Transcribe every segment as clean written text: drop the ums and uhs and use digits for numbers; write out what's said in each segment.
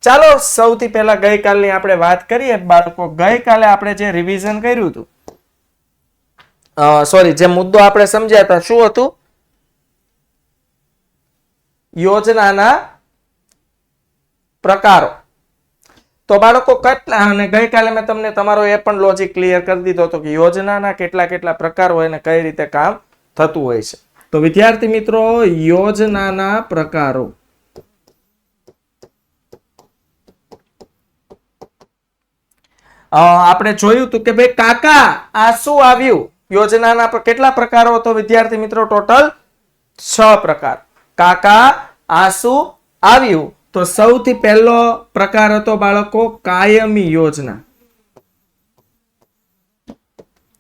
ચાલો સૌથી પહેલા ગઈકાલની આપણે વાત કરીએ બાળકો. ગઈકાલે આપણે જે રિવિઝન કર્યું હતું, સોરી, જે મુદ્દો આપણે સમજ્યા હતા, શું હતું? યોજનાના પ્રકારો. તો બાળકો કેટલા, અને ગઈકાલે મેં તમને તમારો એ પણ લોજિક ક્લિયર કરી દીધો હતો કે યોજનાના કેટલા કેટલા પ્રકાર હોય અને કઈ રીતે કામ થતું હોય છે. તો વિદ્યાર્થી મિત્રો, યોજનાના પ્રકારો. આપણે જોયું હતું કે ભાઈ કાકા આ શું આવ્યું? યોજનાના કેટલા પ્રકારો? તો વિદ્યાર્થી મિત્રો ટોટલ 6 પ્રકાર. કાકા આ શું આવ્યું? તો સૌથી પહેલો પ્રકાર હતો બાળકો કાયમી યોજના,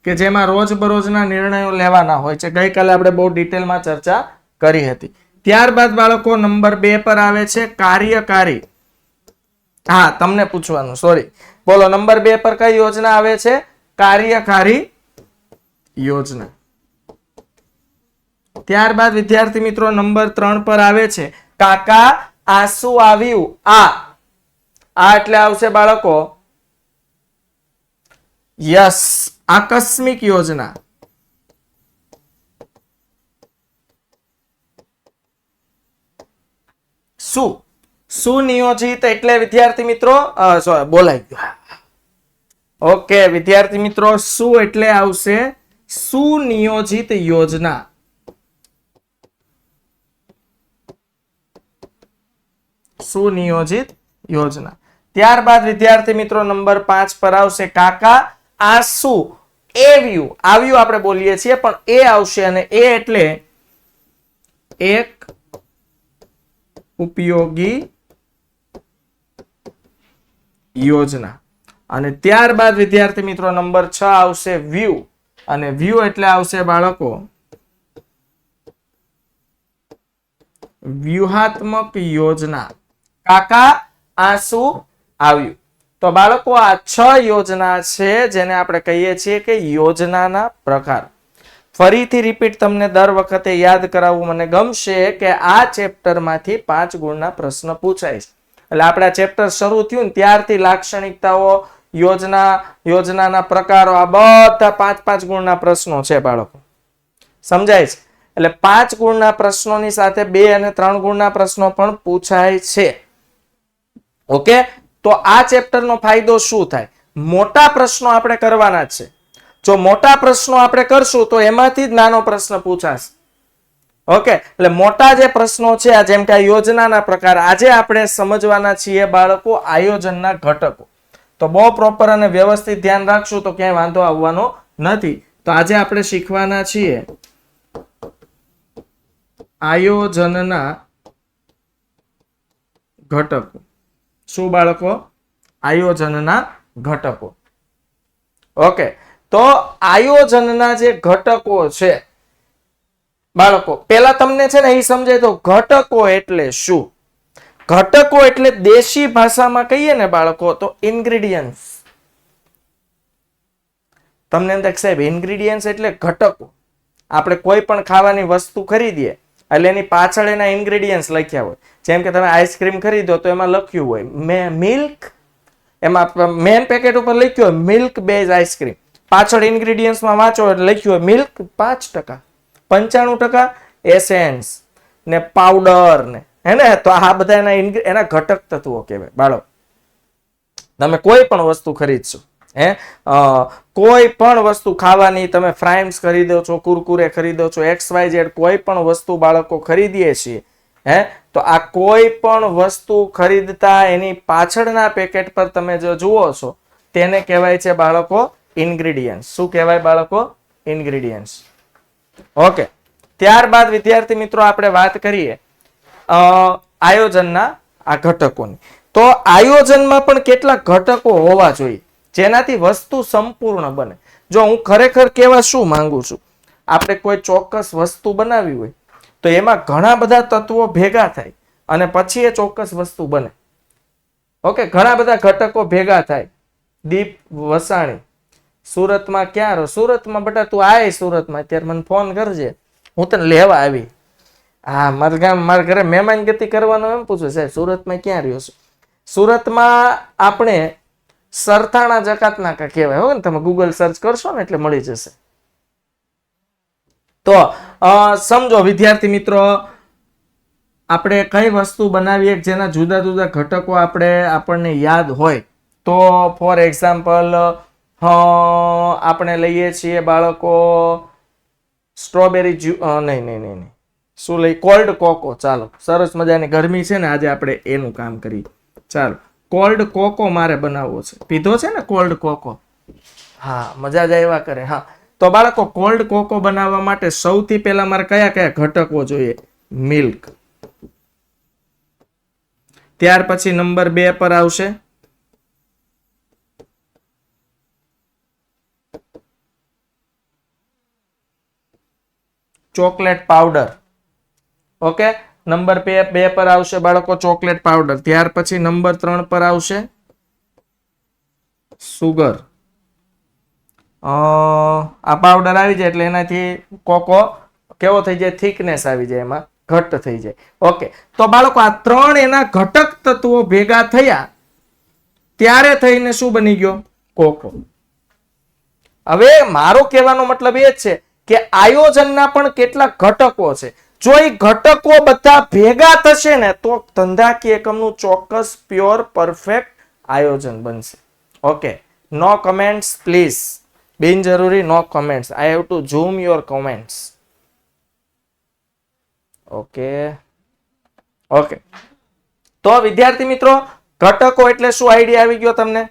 કે જેમાં રોજબરોજના નિર્ણયો લેવાના હોય છે. ગઈકાલે આપણે બહુ ડિટેલમાં ચર્ચા કરી હતી. ત્યારબાદ બાળકો નંબર 2 પર આવે છે કાર્યકારી. હા, તમને પૂછવાનું, સોરી, બોલો નંબર 2 પર કઈ યોજના આવે છે? કાર્યકારી યોજના. ત્યારબાદ વિદ્યાર્થી મિત્રો નંબર 3 પર આવે છે કાકા આ શું આવ્યું? આ એટલે આવશે બાળકો યસ, આકસ્મિક યોજના. સુનિયોજિત એટલે વિદ્યાર્થી મિત્રો બોલાઈ ગયું. ઓકે વિદ્યાર્થી મિત્રો, શું એટલે આવશે સુનિયોજિત યોજના. સુનિયોજિત યોજના. ત્યારબાદ વિદ્યાર્થી મિત્રો નંબર 5 પર આવશે કાકા આ શું આવ્યું? આવ્યું આપણે બોલીએ છીએ પણ એ આવશે, અને એ એટલે એક ઉપયોગી યોજના. અને ત્યારબાદ વિદ્યાર્થી મિત્રો નંબર 6 આવશે વ્યૂ, અને વ્યૂ એટલે આવશે બાળકો વ્યૂહાત્મક યોજના. કાકા આ શું આવ્યું? તો બાળકો આ 6 યોજના છે જેને આપણે કહીએ છીએ કે યોજનાના પ્રકાર. ફરીથી રિપીટ તમને દર વખતે યાદ કરાવવું મને ગમશે કે આ ચેપ્ટરમાંથી 5 ગુણના પ્રશ્ન પૂછાય છે. એટલે આપણે આ ચેપ્ટર શરૂ થયું ને ત્યારથી લાક્ષણિકતાઓ, યોજનાના પ્રકારો, આ બધા 5-5 ગુણના પ્રશ્નો છે બાળકો. સમજાય છે? એટલે 5 ગુણના પ્રશ્નોની સાથે 2 અને 3 ગુણના પ્રશ્નો પણ પૂછાય છે. ઓકે, તો આ ચેપ્ટરનો ફાયદો શું થાય? મોટા પ્રશ્નો આપણે કરવાના છે. જો મોટા પ્રશ્નો આપણે કરશું તો એમાંથી જ નાનો પ્રશ્ન પૂછાશે. ઓકે, એટલે મોટા જે પ્રશ્નો છે, જેમ કે આ યોજનાના પ્રકાર, આજે આપણે સમજવાના છીએ બાળકો આયોજનના ઘટકો. તો બહુ પ્રોપર અને વ્યવસ્થિત ધ્યાન રાખશું તો ક્યાંય વાંધો આવવાનો નથી. તો આજે આપણે શીખવાના છીએ આયોજનના ઘટકો. શું બાળકો? આયોજનના ઘટકો. ઓકે, તો આયોજનના જે ઘટકો છે બાળકો, પેલા તમને છે ને એ સમજાય તો ઘટકો એટલે શું? ઘટકો એટલે દેશી ભાષામાં કહીએ ને બાળકો તો ઇન્ગ્રેડિયન્ટ્સ. તમને એમ થાય સાહેબ ઇન્ગ્રેડિયન્ટ્સ એટલે ઘટકો. આપણે કોઈ પણ ખાવાની વસ્તુ ખરીદીએ એટલે એની પાછળ એના ઇન્ગ્રેડિયન્ટ્સ લખ્યા હોય. જેમ કે તમે આઈસ્ક્રીમ ખરીદો તો એમાં લખ્યું હોય મિલ્ક, એમાં મેન પેકેટ ઉપર લખ્યું હોય મિલ્ક બેઝ આઈસ્ક્રીમ. પાછળ ઇન્ગ્રેડિયન્ટ્સમાં વાંચો એટલે લખ્યું હોય મિલ્ક 5%, 95% એસેન્સ ને પાવડર ને, હે ને? તો આ બધા એના ઘટક તત્વો કહેવાય બાળકો. તમે કોઈ પણ વસ્તુ ખરીદશો, કોઈ પણ વસ્તુ ખાવાની, તમે ફ્રાઈમ્સ ખરીદો છો, કુરકુરે ખરીદો છો, XYZ કોઈ પણ વસ્તુ બાળકો ખરીદીએ છીએ, તો આ કોઈ પણ વસ્તુ ખરીદતા એની પાછળના પેકેટ પર તમે જો જુઓ છો તેને કહેવાય છે બાળકો ઇન્ગ્રેડિયન્ટ્સ. શું કહેવાય બાળકો? ઇન્ગ્રેડિયન્ટ્સ. ઓકે, ત્યારબાદ વિદ્યાર્થી મિત્રો આપણે વાત કરીએ આયોજનના આ ઘટકોની. તો આયોજનમાં પણ કેટલા ઘટકો હોવા જોઈએ જેનાથી વસ્તુ સંપૂર્ણ બને. જો હું ખરેખર કહેવા શું માંગુ છું, આપણે કોઈ ચોક્કસ વસ્તુ બનાવી હોય તો એમાં ઘણા બધા તત્વો ભેગા થાય અને પછી એ ચોક્કસ વસ્તુ બને. ઓકે, ઘણા બધા ઘટકો ભેગા થાય. દીપ વસાણી સુરતમાં ક્યાં રહો? સુરતમાં બેટા તું આય સુરતમાં, અત્યારે મને ફોન કરજે, હું તને લેવા આવી. હા, મારા ઘરે મહેમાન ગતિ કરવાનો એમ પૂછે સાહેબ સુરતમાં ક્યાં રહ્યો છો? સુરતમાં આપણે સરથાણા જકાત નાકા કહેવાય. હોય ને, તમે ગૂગલ સર્ચ કરશો ને એટલે મળી જશે. તો સમજો વિદ્યાર્થી મિત્રો, આપણે કઈ વસ્તુ બનાવીએ જેના જુદા જુદા ઘટકો આપણને યાદ હોય. તો ફોર એક્ઝામ્પલ આપણે લઈએ છીએ બાળકો સ્ટ્રોબેરી નહીં, શું લઈ? Cold cocoa. ચાલો, સરસ મજાની ગરમી છે ને, આજે આપણે એનું કામ કરીએ. ચાલો, કોલ્ડ કોકો મારે બનાવવો છે. પીધો છે ને કોલ્ડ કોકો? હા, મજા જ આવ્યા કરે. હા, તો બાળકો કોલ્ડ કોકો બનાવવા માટે સૌથી પહેલા મારે કયા કયા ઘટકો જોઈએ? મિલ્ક. ત્યાર પછી નંબર 2 પર આવશે ચોકલેટ પાવડર. ઓકે, નંબર 2 પર આવશે બાળકો ચોકલેટ પાવડર. ત્યાર પછી નંબર 3 પર આવશે સુગર. આ પાવડર આવી જાય એટલે એનાથી કોકો કેવો થઈ જાય? થિકનેસ આવી જાય, એમાં ઘટ્ટ થઈ જાય. ઓકે, તો બાળકો આ 3 એના ઘટક તત્વો ભેગા થયા ત્યારે થઈને શું બની ગયો? કોકો. હવે મારો કહેવાનો મતલબ એ જ છે કે આયોજનના પણ કેટલા ઘટકો છે. જો એ ઘટકો બધા ભેગા થશે ને તો ધંધાકીય એકમનું ચોક્કસ પ્યોર પરફેક્ટ આયોજન બનશે. Okay, no comments please. બિનજરૂરી no comments. I have to zoom your comments. Okay, તો વિદ્યાર્થી મિત્રો, ઘટકો એટલે શું આઈડિયા આવી ગયો તમને?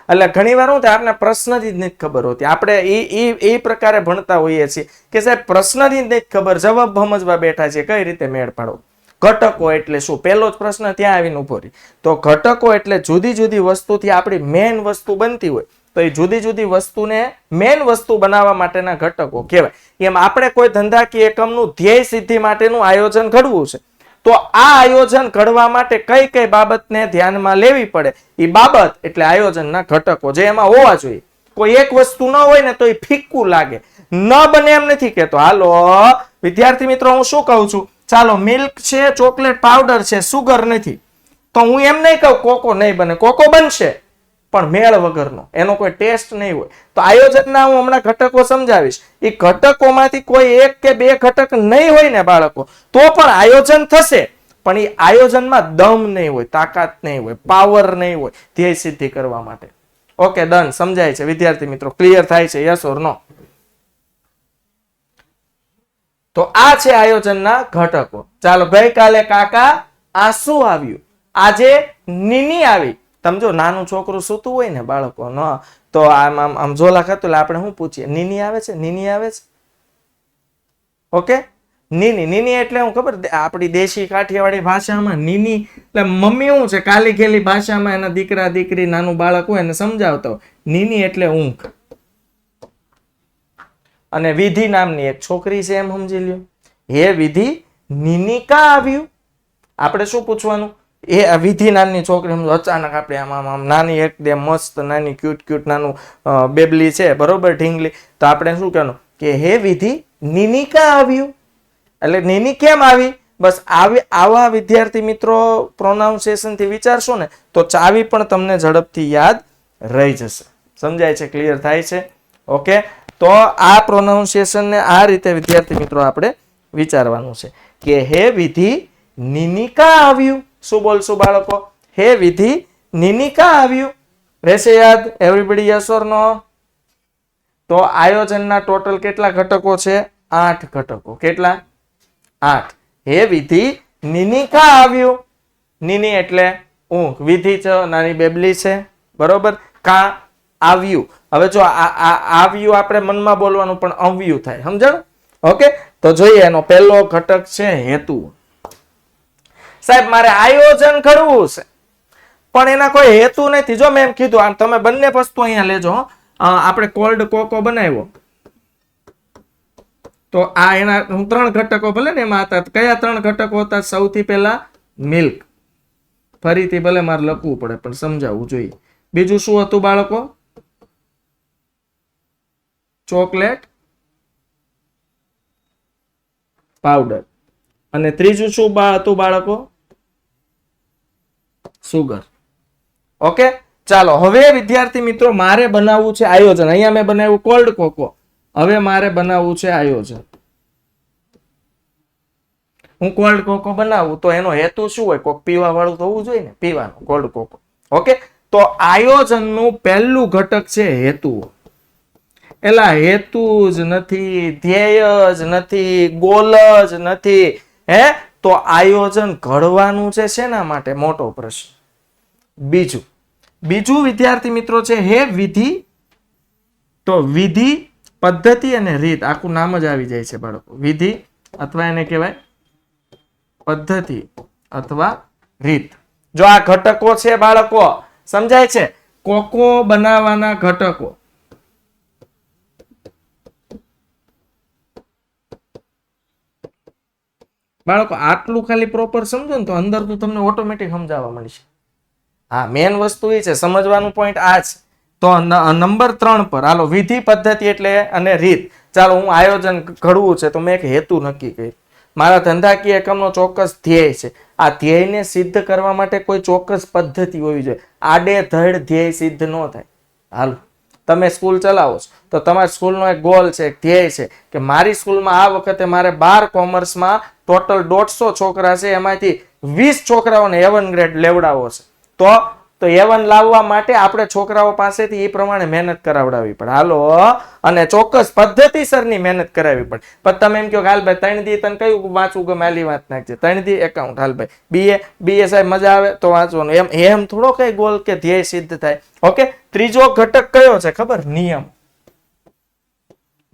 એટલે ઘણી વાર હું આપણે પ્રશ્નથી જ નથી ખબર હોતી. આપણે એ પ્રકારે ભણતા હોઈએ છીએ કે સાહેબ પ્રશ્નથી જ નથી ખબર, જવાબ સમજવા બેઠા છે, કઈ રીતે મેળ પાડો. ઘટકો એટલે શું? પહેલો જ પ્રશ્ન ત્યાં આવીને ઉભો રહી. તો ઘટકો એટલે જુદી જુદી વસ્તુથી આપણી મેન વસ્તુ બનતી હોય તો એ જુદી જુદી વસ્તુને મેન વસ્તુ બનાવવા માટેના ઘટકો કહેવાય. એમ આપણે કોઈ ધંધાકીય એકમનું ધ્યેય સિદ્ધિ માટેનું આયોજન ઘડવું છે તો આ આયોજન ઘડવા માટે કઈ કઈ બાબતને ધ્યાનમાં લેવી પડે, એ બાબત એટલે આયોજનના ઘટકો જે એમાં હોવા જોઈએ. કોઈ એક વસ્તુ ન હોય ને તો એ ફિક્કું લાગે, ન બને એમ નથી કહેતો. હાલો વિદ્યાર્થી મિત્રો, હું શું કહું છું? ચાલો, મિલ્ક છે, ચોકલેટ પાવડર છે, સુગર નથી, તો હું એમ નહીં કહું કોકો નહીં બને. કોકો બનશે પણ મેળ વગરનો, એનો કોઈ ટેસ્ટ નહીં હોય. તો આયોજનના હું હમણાં ઘટકો સમજાવીશ. એ ઘટકોમાંથી કોઈ એક કે બે ઘટક નહીં હોય ને બાળકો, તો પણ આયોજન થશે, પણ એ આયોજનમાં દમ નહીં હોય, તાકાત નહીં હોય, પાવર નહીં હોય ધ્યેય સિદ્ધિ કરવા માટે. Okay, done. સમજાય છે વિદ્યાર્થી મિત્રો? ક્લિયર થાય છે? યસ ઓર નો? તો આ છે આયોજનના ઘટકો. ચાલો, ગઈકાલે કાકા આંસુ આવ્યું, આજે નીની આવી. તમે જો નાનું છોકરું સૂતું હોય ને બાળકો ન, તો આમ ઝોલા ખાતું એટલે આપણે શું પૂછીએ? નીની આવે છે, નીની આવે છે. ઓકે, નીની એટલે હું ખબર, આપણી દેશી કાઠિયાવાડી ભાષામાં નીની એટલે મમ્મી શું છે, કાલી ખેલી ભાષામાં એના દીકરા દીકરી નાનું બાળક હોય એને સમજાવતો હોય. નીની એટલે ઊંઘ. અને વિધિ નામની એક છોકરી છે એમ સમજી લ્યો. હે વિધિ, નીની કા આવ્યું? આપણે શું પૂછવાનું? એ વિધિ નામની છોકરી અચાનક આપણે આમ નાની એકદમ મસ્ત નાની ક્યુટ નાનું બેબલી છે, બરોબર, ઢીંગલી, તો આપણે શું કહેવાનું કે હે વિધિ, નીની કા આવ્યું? એટલે નીની કેમ આવી? બસ આવા વિદ્યાર્થી મિત્રો પ્રોનાઉન્સિએશન થી વિચારશો ને તો ચાવી પણ તમને ઝડપથી યાદ રહી જશે. સમજાય છે? ક્લિયર થાય છે? ઓકે, તો આ પ્રોનાઉન્સિએશન ને આ રીતે વિદ્યાર્થી મિત્રો આપણે વિચારવાનું છે કે હે વિધિ, નીની કા આવ્યું? શું બોલશું બાળકો? હે વિધિ, નીની કા આવ્યું? રહેશે યાદ? એવરીબડી યસ ઓર નો? તો આયોજનના ટોટલ કેટલા ઘટકો છે? 8 ઘટકો. કેટલા? 8. હે વિધિ, નીની કા આવ્યું? નીની એટલે ઊંઘ, વિધિ છે નાની બેબલી છે, બરોબર, કા આવ્યું. હવે જો આવ્યું આપણે મનમાં બોલવાનું પણ આવ્યું થાય, સમજાણું? ઓકે, તો જોઈએ એનો પહેલો ઘટક છે હેતુ. સાહેબ મારે આયોજન ઘડવું છે પણ એના કોઈ હેતુ નથી. જો મેં એમ કીધું, આમ તમે બંને વસ્તુ અહીંયા લેજો. આપણે કોલ્ડ કોકો બનાવ્યો તો આ એના 3 ઘટકો ભલે ને એમાં હતા. કયા 3 ઘટકો હતા? સૌથી પહેલા મિલ્ક. ફરીથી ભલે મારે લખવું પડે પણ સમજાવવું જોઈએ. બીજું શું હતું બાળકો? Chocolate powder. અને ત્રીજું શું હતું બાળકો? સુગર. ઓકે, ચાલો હવે વિદ્યાર્થી મિત્રો મારે બનાવવું છે આયોજન. અહીંયા મેં બનાવ્યું કોલ્ડ કોકો, હવે મારે બનાવવું છે આયોજન. હું કોલ્ડ કોકો બનાવું તો એનો હેતુ શું હોય? કોક પીવા વાળું તો હોવું જોઈએ ને, પીવાનું કોલ્ડ કોકો. ઓકે, તો આયોજનનું પહેલું ઘટક છે હેતુ. એલા હેતુ જ નથી, ધ્યેય જ નથી, ગોલ જ નથી, હે તો આયોજન ઘડવાનું છે શેના માટે? મોટો પ્રશ્ન. બીજું વિદ્યાર્થી મિત્રો છે હે વિધિ. તો વિધિ, પદ્ધતિ અને રીત, આખું નામ જ આવી જાય છે બાળકો. વિધિ અથવા એને કહેવાય પદ્ધતિ અથવા રીત. જો આ ઘટકો છે બાળકો, સમજાય છે? કોકો બનાવવાના ઘટકો. બાળકો આટલું ખાલી પ્રોપર સમજો ને તો અંદર તો તમને ઓટોમેટિક સમજાવવા મળશે. હા, મેન વસ્તુ એ છે, સમજવાનું પોઈન્ટ આ છે. તો નંબર 3 પર હાલો, વિધિ, પદ્ધતિ એટલે અને રીત. ચાલો, હું આયોજન ઘડવું છે તો મેં એક હેતુ નક્કી કર્યો. મારા ધંધાકીય એકમનો ચોક્કસ ધ્યેય છે. આ ધ્યેયને સિદ્ધ કરવા માટે કોઈ ચોક્કસ પદ્ધતિ હોવી જોઈએ. આડેધડ ધ્યેય સિદ્ધ ન થાય. હાલો, તમે સ્કૂલ ચલાવો છો તો તમારી સ્કૂલનો એક ગોલ છે, એક ધ્યેય છે કે મારી સ્કૂલમાં આ વખતે મારે 12 કોમર્સમાં ટોટલ 150 છોકરા છે, એમાંથી 20 છોકરાઓને A1 ગ્રેડ લેવડાવવો છે. તો A1 લાવવા માટે આપણે છોકરાઓ પાસેથી એ પ્રમાણે મહેનત કરાવડાવવી પડે. હાલો, અને ચોક્કસ પદ્ધતિસરની મહેનત કરાવવી પડે. પણ તમે એમ કહો હાલ ભાઈ 3 દી તને કયું વાંચવું ગમે, આલી વાત નાખજે. 3 દી એકાઉન્ટ, હાલ ભાઈ BA સાહેબ મજા આવે તો વાંચવાનું. એમ થોડો કઈ ગોલ કે ધ્યેય સિદ્ધ થાય. ઓકે, ત્રીજો ઘટક કયો છે ખબર? નિયમ.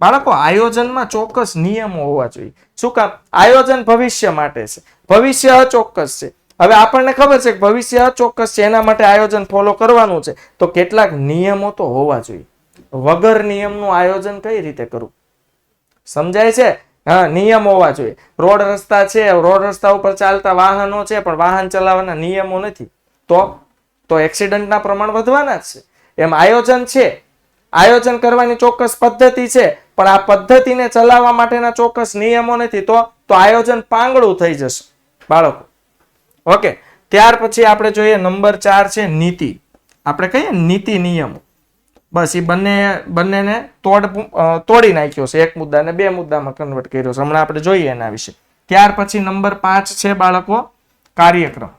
બાળકો આયોજનમાં ચોક્કસ નિયમો હોવા જોઈએ. શું કામ? આયોજન ભવિષ્ય માટે છે, ભવિષ્ય અચોક્કસ છે. હવે આપણને ખબર છે કે ભવિષ્ય અચોક્કસ છે, એના માટે આયોજન ફોલો કરવાનું છે, તો કેટલાક નિયમો તો હોવા જોઈએ. વગર નિયમનું આયોજન કઈ રીતે કરવું? સમજાય છે? હા, નિયમ હોવા જોઈએ. રોડ રસ્તા છે, રોડ રસ્તા ઉપર ચાલતા વાહનો છે, પણ વાહન ચલાવવાના નિયમો નથી, તો એક્સિડન્ટના પ્રમાણ વધવાના જ છે. એમ આયોજન છે, આયોજન કરવાની ચોક્કસ પદ્ધતિ છે, પણ આ પદ્ધતિને ચલાવવા માટેના ચોક્કસ નિયમો નથી, તો આયોજન પાંગળું થઈ જશે બાળકો. ઓકે, ત્યાર પછી આપણે જોઈએ નંબર 4 છે નીતિ. આપણે કહીએ નીતિ નિયમો. બસ એ બંનેને તોડી નાખ્યો છે, એક મુદ્દાને 2 મુદ્દામાં કન્વર્ટ કર્યો છે. હમણાં આપણે જોઈએ એના વિશે. ત્યાર પછી નંબર 5 છે બાળકો કાર્યક્રમ.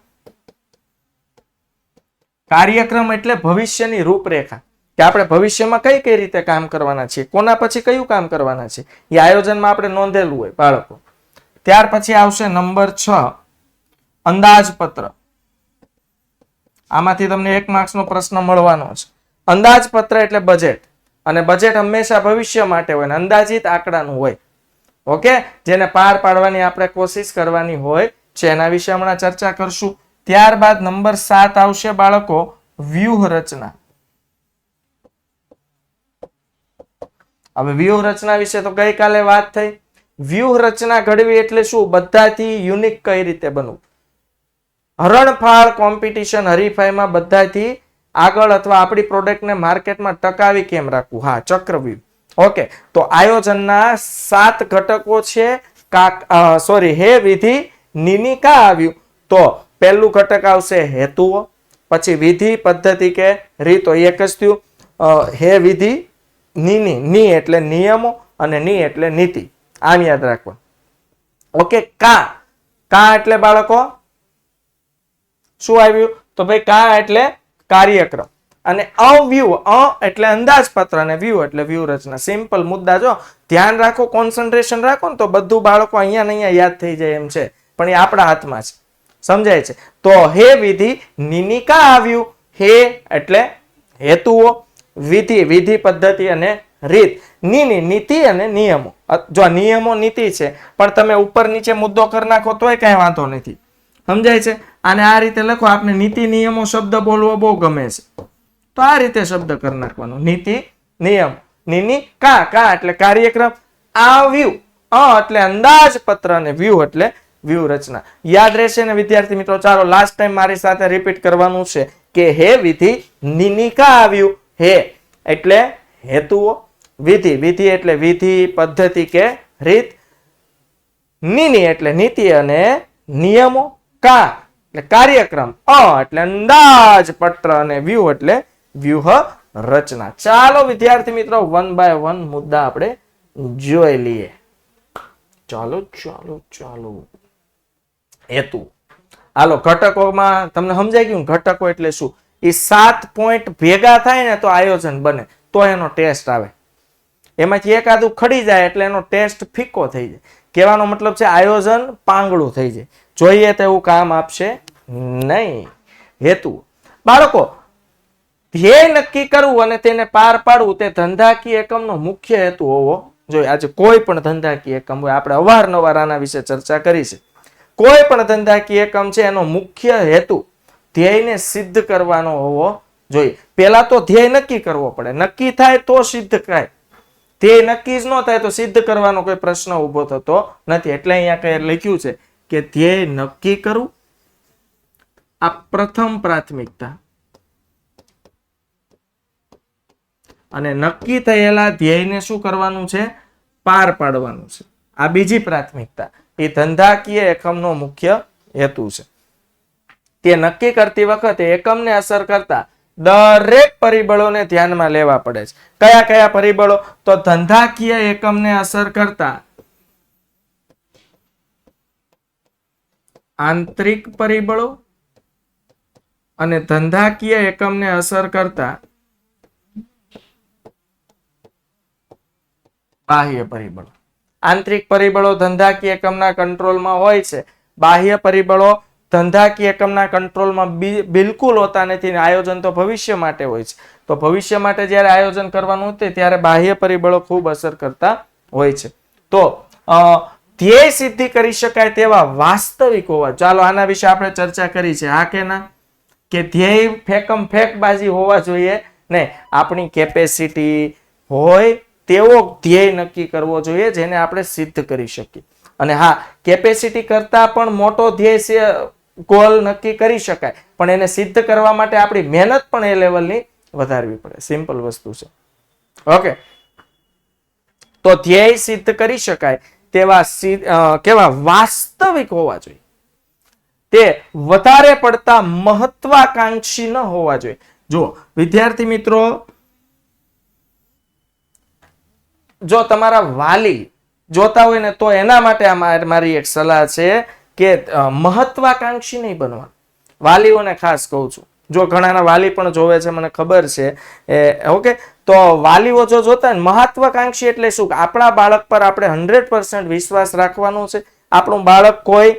કાર્યક્રમ એટલે ભવિષ્યની રૂપરેખા, કે આપણે ભવિષ્યમાં કઈ રીતે કામ કરવાના છીએ, કોના પછી કયું કામ કરવાના છે, એ આયોજનમાં આપણે નોંધેલું હોય બાળકો. ત્યાર પછી આવશે નંબર 6 અંદાજપત્ર. આમાંથી તમને 1 માર્ક્સનો પ્રશ્ન મળવાનો છે. અંદાજપત્ર એટલે બજેટ, અને બજેટ હંમેશા ભવિષ્ય માટે હોય, અંદાજિત આંકડાનું હોય. ઓકે, જેને પાર પાડવાની આપણે કોશિશ કરવાની હોય છે. એના વિશે હમણાં ચર્ચા કરશું. ત્યારબાદ નંબર 7 આવશે બાળકો વ્યૂહરચના. હવે વ્યૂહરચના વિશે તો ગઈકાલે વાત થઈ. વ્યૂહરચના ઘડવી એટલે શું? બધાથી યુનિક કઈ રીતે બનવું, હરણફાળ કોમ્પિટિશન, હરીફાઈમાં બધાથી આગળ અથવા આપણી પ્રોડક્ટને માર્કેટમાં ટકાવી કેમ રાખવું. હા, ચક્રવ્યૂહ. ઓકે, તો આયોજનના 7 ઘટકો છે. હે વિધિ, નિની કા આવ્યું? તો પહેલું ઘટક આવશે હેતુઓ, પછી વિધિ, પદ્ધતિ કે રીતો, એક જ થયું. હે વિધિ, ની એટલે નિયમો, અને ની એટલે નીતિ. આમ યાદ રાખવા. ઓકે, કા એટલે બાળકો શું આવ્યું? તો ભાઈ કા એટલે કાર્યક્રમ, અને એટલે અંદાજપત્ર, અને વ્યૂ એટલે વ્યૂહરચના. સિમ્પલ મુદ્દા. જો ધ્યાન રાખો, કોન્સન્ટ્રેશન રાખો ને તો બધું બાળકો અહીંયા ને અહીંયા યાદ થઈ જાય એમ છે, પણ એ આપણા હાથમાં છે. સમજાય છે? તો હે વિધિ, નિની કા આવ્યું? હે એટલે હેતુઓ, વિધિ પદ્ધતિ અને રીત, નીતિ અને નિયમો. જો નિયમો નીતિ છે, પણ તમે ઉપર નીચે મુદ્દો કરી નાખો તોય કઈ વાંધો નથી. સમજાય છે? અને આ રીતે લખો. આપણે નીતિ નિયમો શબ્દ બોલવો બહુ ગમે છે, તો આ રીતે શબ્દ કરી નાખવાનો, નીતિ નિયમ. નીની કા એટલે કાર્યક્રમ, આવ્યું એટલે અંદાજપત્ર, અને વ્યૂહ એટલે વ્યૂહરચના. યાદ રહેશે ને વિદ્યાર્થી મિત્રો? ચાલો લાસ્ટ ટાઈમ મારી સાથે રિપીટ કરવાનું છે કે હે વિધિ, નિની કા આવ્યું? હે એટલે હેતુઓ, વિધિ એટલે વિધિ, પદ્ધતિ કે રીત, નીની એટલે નીતિ અને નિયમો, એટલે કાર્યક્રમ, એટલે અંદાજપત્ર અને વ્યૂહ એટલે વ્યૂહ રચના. ચાલો વિદ્યાર્થી મિત્રો 1 by 1 મુદ્દા આપણે જોઈ લઈએ. ચાલો હેતુ. હાલો, ઘટકોમાં તમને સમજાઈ ગયું ઘટકો એટલે શું? એ 7 પોઈન્ટ ભેગા થાય ને તો આયોજન બને, તો એનો ટેસ્ટ આવે. એમાંથી એકાદું ખડી જાય એટલે એનો ટેસ્ટ ફીકો થઈ જાય. કહેવાનો મતલબ છે આયોજન પાંગળું થઈ જાય, જોઈએ તેવું કામ આપશે નહીં. હેતુ, બાળકો ધ્યેય નક્કી કરવું અને તેને પાર પાડવું તે ધંધાકીય એકમનો મુખ્ય હેતુ હોવો જોઈએ. આજે કોઈ પણ ધંધાકીય એકમ હોય, આપણે અવારનવાર આના વિશે ચર્ચા કરી છે. કોઈ પણ ધંધાકીય એકમ છે એનો મુખ્ય હેતુ ધ્યેયને સિદ્ધ કરવાનો હોવો જોઈએ. પહેલા તો ધ્યેય નક્કી કરવો પડે, નક્કી થાય તો સિદ્ધ થાય. ધ્યેય નક્કી જ ન થાય તો સિદ્ધ કરવાનો કોઈ પ્રશ્ન ઉભો થતો નથી. એટલે અહીંયા કઈ લખ્યું છે કે ધ્યેય નક્કી કરવું, આ પ્રથમ પ્રાથમિકતા, અને નક્કી થયેલા ધ્યેયને શું કરવાનું છે? પાર પાડવાનું છે. આ બીજી પ્રાથમિકતા. એ ધંધાકીય એકમનો મુખ્ય હેતુ છે. તે નક્કી કરતી વખતે એકમને અસર કરતા દરેક પરિબળોને ધ્યાનમાં લેવા પડે છે. કયા કયા પરિબળો? તો ધંધાકીય એકમને અસર કરતા આંતરિક પરિબળો અને ધંધાકીય એકમને અસર કરતા બાહ્ય પરિબળો. આંતરિક પરિબળો ધંધાકીય એકમના કંટ્રોલમાં હોય છે. બાહ્ય પરિબળો ધંધાકીય એકમના કંટ્રોલમાં બિલકુલ હોતા નથી. આયોજન તો ભવિષ્ય માટે હોય છે. તો ભવિષ્ય માટે જ્યારે આયોજન કરવાનું હોય ત્યારે બાહ્ય પરિબળો ખૂબ અસર કરતા હોય છે. તો ધ્યેય સિદ્ધિ કરી શકાય તેવા વાસ્તવિક હોવા. ચાલો આના વિશે આપણે ચર્ચા કરી છે. હા કે ના? કે ધ્યેય ફેકબાજી હોવા જોઈએ નહીં. આપણી કેપેસિટી હોય તેવો ધ્યેય નક્કી કરવો જોઈએ જેને આપણે સિદ્ધ કરી શકીએ. અને હા, કેપેસિટી કરતા પણ મોટો ધ્યેય ગોલ નક્કી કરી શકાય, પણ એને સિદ્ધ કરવા માટે આપણી મહેનત પણ એ લેવલની વધારવી પડે. સિમ્પલ વસ્તુ છે. ઓકે, તો ધ્યેય સિદ્ધ કરી શકાય તેવા કેવા વાસ્તવિક હોવા જોઈએ. તે વધારે પડતા મહત્વાકાંક્ષી ન હોવા જોઈએ. જો વિદ્યાર્થી મિત્રો, જો તમારા વાલી જોતા હોય ને તો એના માટે મારી એક સલાહ છે કે મહત્વાકાંક્ષી નહીં બનવા. વાલીઓને ખાસ કહું છું. જો ઘણાના વાલી પણ જોવે છે, મને ખબર છે. ઓકે, તો વાલીઓ જો જોતા ને, મહત્વાકાંક્ષી એટલે શું? આપણા બાળક પર આપણે 100% વિશ્વાસ રાખવાનો છે. આપણું બાળક કોઈ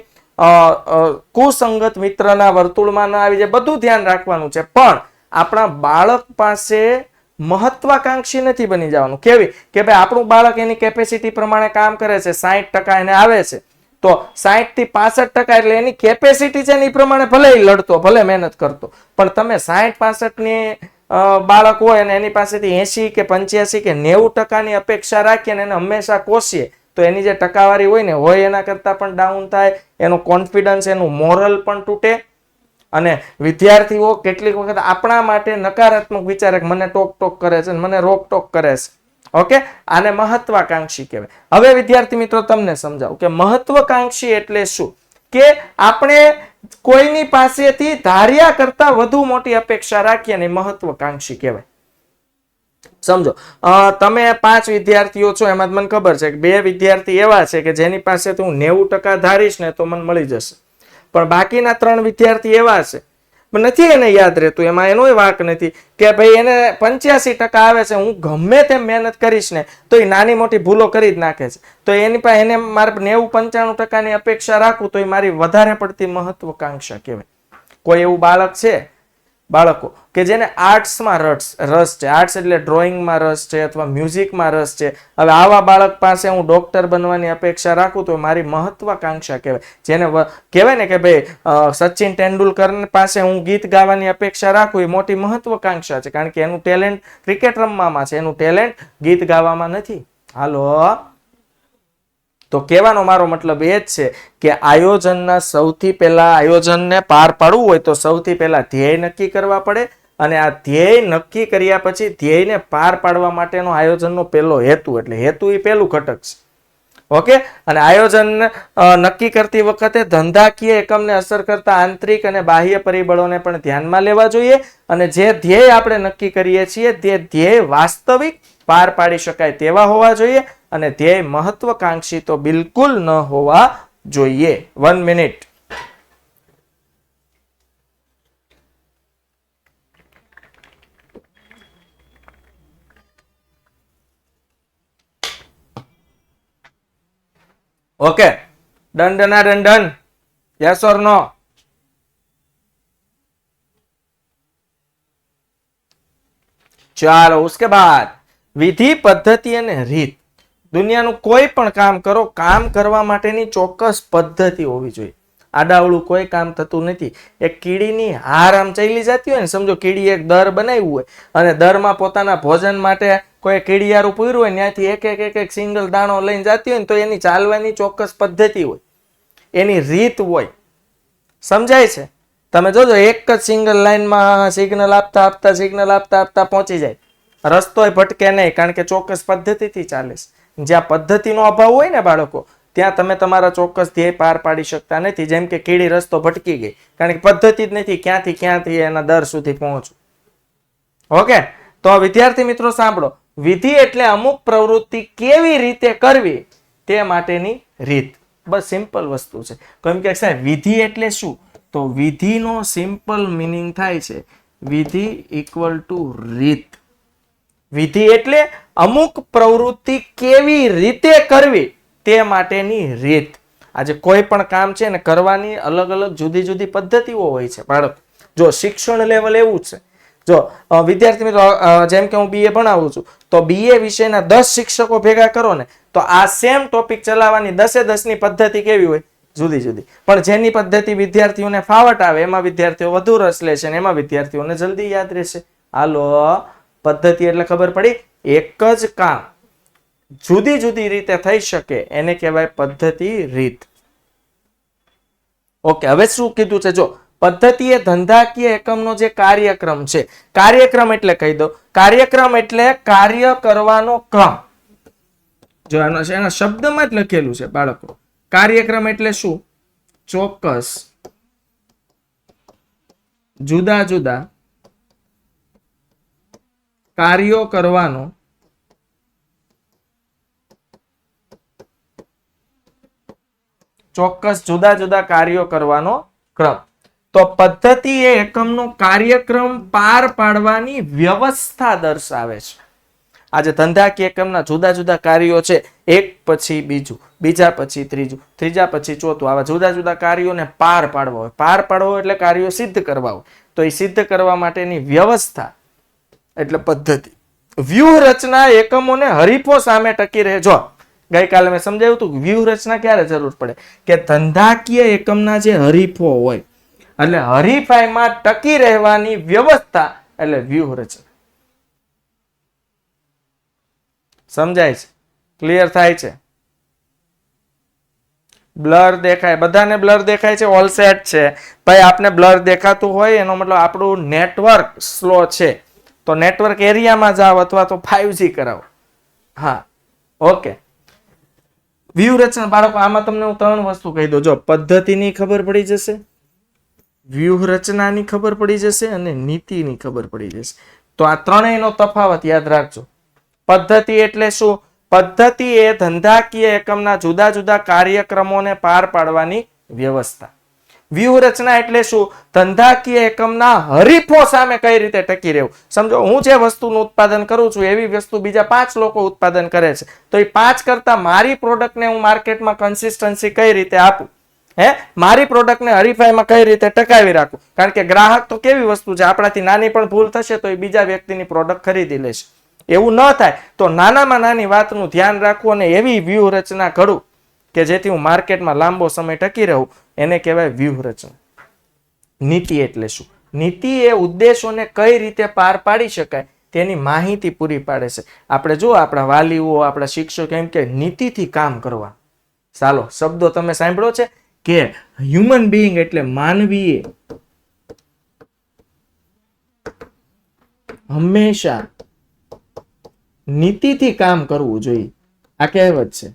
કુસંગત મિત્રના વર્તુળમાં ના આવી જાય, બધું ધ્યાન રાખવાનું છે. પણ આપણા બાળક પાસે મહત્વાકાંક્ષી નથી બની જવાનું. કેવી? કે ભાઈ આપણું બાળક એની કેપેસિટી પ્રમાણે કામ કરે છે, 60% એને આવે છે, તો 60 થી 65% એટલે એની કેપેસિટી છે એ પ્રમાણે ભલે લડતો, ભલે મહેનત કરતો, પણ તમે 60-65 ની બાળક હોય અને એની પાસેથી 80 કે 85 કે 90% અપેક્ષા રાખીએ અને એને હંમેશા કોસીએ, તો એની જે ટકાવારી હોય એના કરતા પણ ડાઉન થાય, એનો કોન્ફિડન્સ, એનું મોરલ પણ તૂટે. અને વિદ્યાર્થીઓ કેટલીક વખત આપણા માટે નકારાત્મક વિચારે, મને ટોક કરે છે, મને રોકટોક કરે છે. ઓકે, આને મહત્વાકાંક્ષી કહેવાય. હવે વિદ્યાર્થી મિત્રો તમને સમજાવું કે મહત્વાકાંક્ષી એટલે શું? કે આપણે કોઈની પાસેથી ધાર્યા કરતા વધુ મોટી અપેક્ષા રાખીએ ને મહત્વાકાંક્ષી કહેવાય. સમજો, તમે 5 વિદ્યાર્થીઓ છો, એમાં મને ખબર છે કે 2 વિદ્યાર્થી એવા છે કે જેની પાસેથી હું 90% ધારીશ ને તો મને મળી જશે, પણ બાકીના 3 વિદ્યાર્થી એવા છે નથી એને યાદ રહેતું. એમાં એનો વાંક નથી કે ભાઈ એને 85% આવે છે, હું ગમે તેમ મહેનત કરીશ ને તો એ નાની મોટી ભૂલો કરી જ નાખે છે, તો એની પાસે એને મારે 90-95% અપેક્ષા રાખું તો એ મારી વધારે પડતી મહત્વાકાંક્ષા કહેવાય. કોઈ એવું બાળક છે, બાળકો કે જેને આર્ટ્સમાં રસ છે, આર્ટ્સ એટલે ડ્રોઈંગમાં રસ છે અથવા મ્યુઝિકમાં રસ છે, હવે આવા બાળક પાસે હું ડોક્ટર બનવાની અપેક્ષા રાખું તો મારી મહત્વાકાંક્ષા કહેવાય. જેને કહેવાય ને કે ભાઈ સચિન તેંડુલકર પાસે હું ગીત ગાવાની અપેક્ષા રાખું, એ મોટી મહત્વાકાંક્ષા છે, કારણ કે એનું ટેલેન્ટ ક્રિકેટ રમવામાં છે, એનું ટેલેન્ટ ગીત ગાવામાં નથી. હાલો, તો કહેવાનો મારો મતલબ એ જ છે કે આયોજનના સૌથી પહેલા, આયોજનને પાર પાડવું હોય તો સૌથી પહેલા ધ્યેય નક્કી કરવા પડે, અને આ ધ્યેય નક્કી કર્યા પછી ધ્યેયને પાર પાડવા માટેનો આયોજનનો પહેલો હેતુ, એટલે હેતુ એ પહેલું ઘટક છે. ઓકે, અને આયોજન નક્કી કરતી વખતે ધંધાકીય એકમને અસર કરતા આંતરિક અને બાહ્ય પરિબળોને પણ ધ્યાનમાં લેવા જોઈએ, અને જે ધ્યેય આપણે નક્કી કરીએ છીએ તે ધ્યેય વાસ્તવિક પાર પાડી શકાય તેવા હોવા જોઈએ, અને ધ્યેય મહત્વકાંક્ષી તો બિલકુલ ન હોવા જોઈએ. 1 મિનિટ. ओके, डन डना डन डन, यस और नो? ચાલો, उसके बाद વિધિ, પદ્ધતિ અને રીત. દુનિયાનું કોઈ પણ કામ કરો, કામ કરવા માટેની ચોક્કસ પદ્ધતિ હોવી જોઈએ. આડાવડું કોઈ કામ થતું નથી. એક કીડીની હાર આમ ચાલી જતી હોય ને, સમજો કીડી એક દર બનાવ્યું હોય અને દરમાં પોતાના ભોજન માટે કોઈ કીડિયારું પૂર્યું હોય, ત્યાંથી એક સિંગલ દાણો લઈને જતી હોય ને, તો એની ચાલવાની ચોક્કસ પદ્ધતિ હોય, એની રીત હોય. સમજાય છે? તમે જોજો, એક જ સિંગલ લાઈનમાં સિગ્નલ આપતા પહોંચી જાય. રસ્તોય ભટકે નહીં, કારણ કે ચોક્કસ પદ્ધતિથી ચાલે છે. જ્યાં પદ્ધતિનો અભાવ હોય ને બાળકો, ત્યાં તમે તમારા ચોક્કસ ધ્યેય પાર પાડી શકતા નથી. જેમ કે કીડી રસ્તો ભટકી ગઈ, કારણ કે પદ્ધતિ જ નથી ક્યાંથી એના દર સુધી પહોંચવું. ઓકે, તો વિદ્યાર્થી મિત્રો સાંભળો, વિધિ એટલે અમુક પ્રવૃત્તિ કેવી રીતે કરવી તે માટેની રીત. બસ સિમ્પલ વસ્તુ છે. કેમ કે સાહેબ વિધિ એટલે શું? તો વિધિનો સિમ્પલ મીનિંગ થાય છે વિધિ ઇક્વલ ટુ રીત. વિધિ એટલે અમુક પ્રવૃત્તિ કેવી રીતે કરવી તે માટેની રીત. આજે કોઈ પણ કામ છે ને કરવાની અલગ અલગ જુદી જુદી પદ્ધતિઓ હોય છે બાળકો. જો શિક્ષણ લેવલ એવું છે, જો વિદ્યાર્થી મિત્રો, જેમ કે હું BA ભણાવું છું, તો BA વિષયના 10 શિક્ષકો ભેગા કરો ને, તો આ સેમ ટોપિક ચલાવવાની 10 ની પદ્ધતિ કેવી હોય? જુદી જુદી. પણ જેની પદ્ધતિ વિદ્યાર્થીઓને ફાવટ આવે એમાં વિદ્યાર્થીઓ વધુ રસ લેશે, એમાં વિદ્યાર્થીઓને જલ્દી યાદ રહેશે. હાલો, પદ્ધતિ એટલે ખબર પડી, એક જ કામ જુદી જુદી રીતે થઈ શકે એને કહેવાય પદ્ધતિ, રીત. ઓકે, હવે શું કીધું છે? જો પદ્ધતિ એ ધંધાકીય એકમનો જે કાર્યક્રમ છે. કાર્યક્રમ એટલે કહી દો, કાર્યક્રમ એટલે કાર્ય કરવાનો ક્રમ. જો એના શબ્દમાં જ લખેલું છે બાળકો. કાર્યક્રમ એટલે શું? ચોક્કસ જુદા જુદા કાર્યો કરવાનો ક્રમ. તો પદ્ધતિ એ એકમનો કાર્યક્રમ પાર પાડવાની વ્યવસ્થા દર્શાવે છે. આજે ધંધાકીય એકમના જુદા જુદા કાર્યો છે, એક પછી બીજું, બીજા પછી ત્રીજું, ત્રીજા પછી ચોથું, આવા જુદા જુદા કાર્યોને પાર પાડવા હોય. પાર પાડવો એટલે કાર્યો સિદ્ધ કરવા હોય. તો એ સિદ્ધ કરવા માટેની વ્યવસ્થા એટલે પદ્ધતિ. વ્યૂહરચના એકમોને હરીફો સામે ટકી રહે. જો ગઈકાલે મેં સમજાવ્યું હતું, વ્યૂહરચના ક્યારે જરૂર પડે? કે ધંધાકીય એકમના જે હરીફો હોય, એટલે હરીફાઈમાં ટકી રહેવાની વ્યવસ્થા એટલે વ્યૂહરચના. સમજાય છે? ક્લિયર થાય છે? બ્લર દેખાય? બધાને બ્લર દેખાય છે? ઓલ સેટ છે ભાઈ? આપને બ્લર દેખાતું હોય એનો મતલબ આપણું નેટવર્ક સ્લો છે, તો નેટવર્ક એરિયામાં જાઓ અથવા તો 5G કરાવો. હા, ઓકે. વ્યૂહરચના બાળકો, આમાં તમને હું 3 વસ્તુ કહી દઉં. જો પદ્ધતિની ખબર પડી જશે, વ્યૂહરચનાની ખબર પડી જશે અને નીતિની ખબર પડી જશે. તો આ ત્રણેયનો તફાવત યાદ રાખજો. પદ્ધતિ એટલે શું? પદ્ધતિ એ ધંધાકીય એકમના જુદા જુદા કાર્યક્રમોને પાર પાડવાની વ્યવસ્થા. વ્યૂહરચના એટલે શું? ધંધાકીય એકમના હરીફો સામે કઈ રીતે ટકી રહેવું. સમજો, હું જે વસ્તુનું ઉત્પાદન કરું છું એવી વસ્તુ બીજા 5 લોકો ઉત્પાદન કરે છે, તો એ 5 કરતા મારી પ્રોડક્ટને હું માર્કેટમાં કન્સિસ્ટન્સી કઈ રીતે આપું, મારી પ્રોડક્ટને હરીફાઈમાં કઈ રીતે ટકાવી રાખું. કારણ કે ગ્રાહક તો કેવી વસ્તુ છે, આપણાથી નાની પણ ભૂલ થશે તો એ બીજા વ્યક્તિની પ્રોડક્ટ ખરીદી લેશે. એવું ન થાય તો નાનામાં નાની વાતનું ધ્યાન રાખવું અને એવી વ્યૂહરચના ઘડું કે જેથી હું માર્કેટમાં લાંબો સમય ટકી રહું, એને કહેવાય વ્યૂહરચના. નીતિ એટલે શું? નીતિ એ ઉદ્દેશોને કઈ રીતે પાર પાડી શકાય તેની માહિતી પૂરી પાડે છે. આપણે જો આપણા વાલીઓ, આપણા શિક્ષકો એમ કે નીતિથી કામ કરવા. ચાલો, શબ્દો તમે સાંભળ્યો છે કે હ્યુમન બીઈંગ એટલે માનવીએ હંમેશા નીતિથી કામ કરવું જોઈએ. આ કહેવત છે.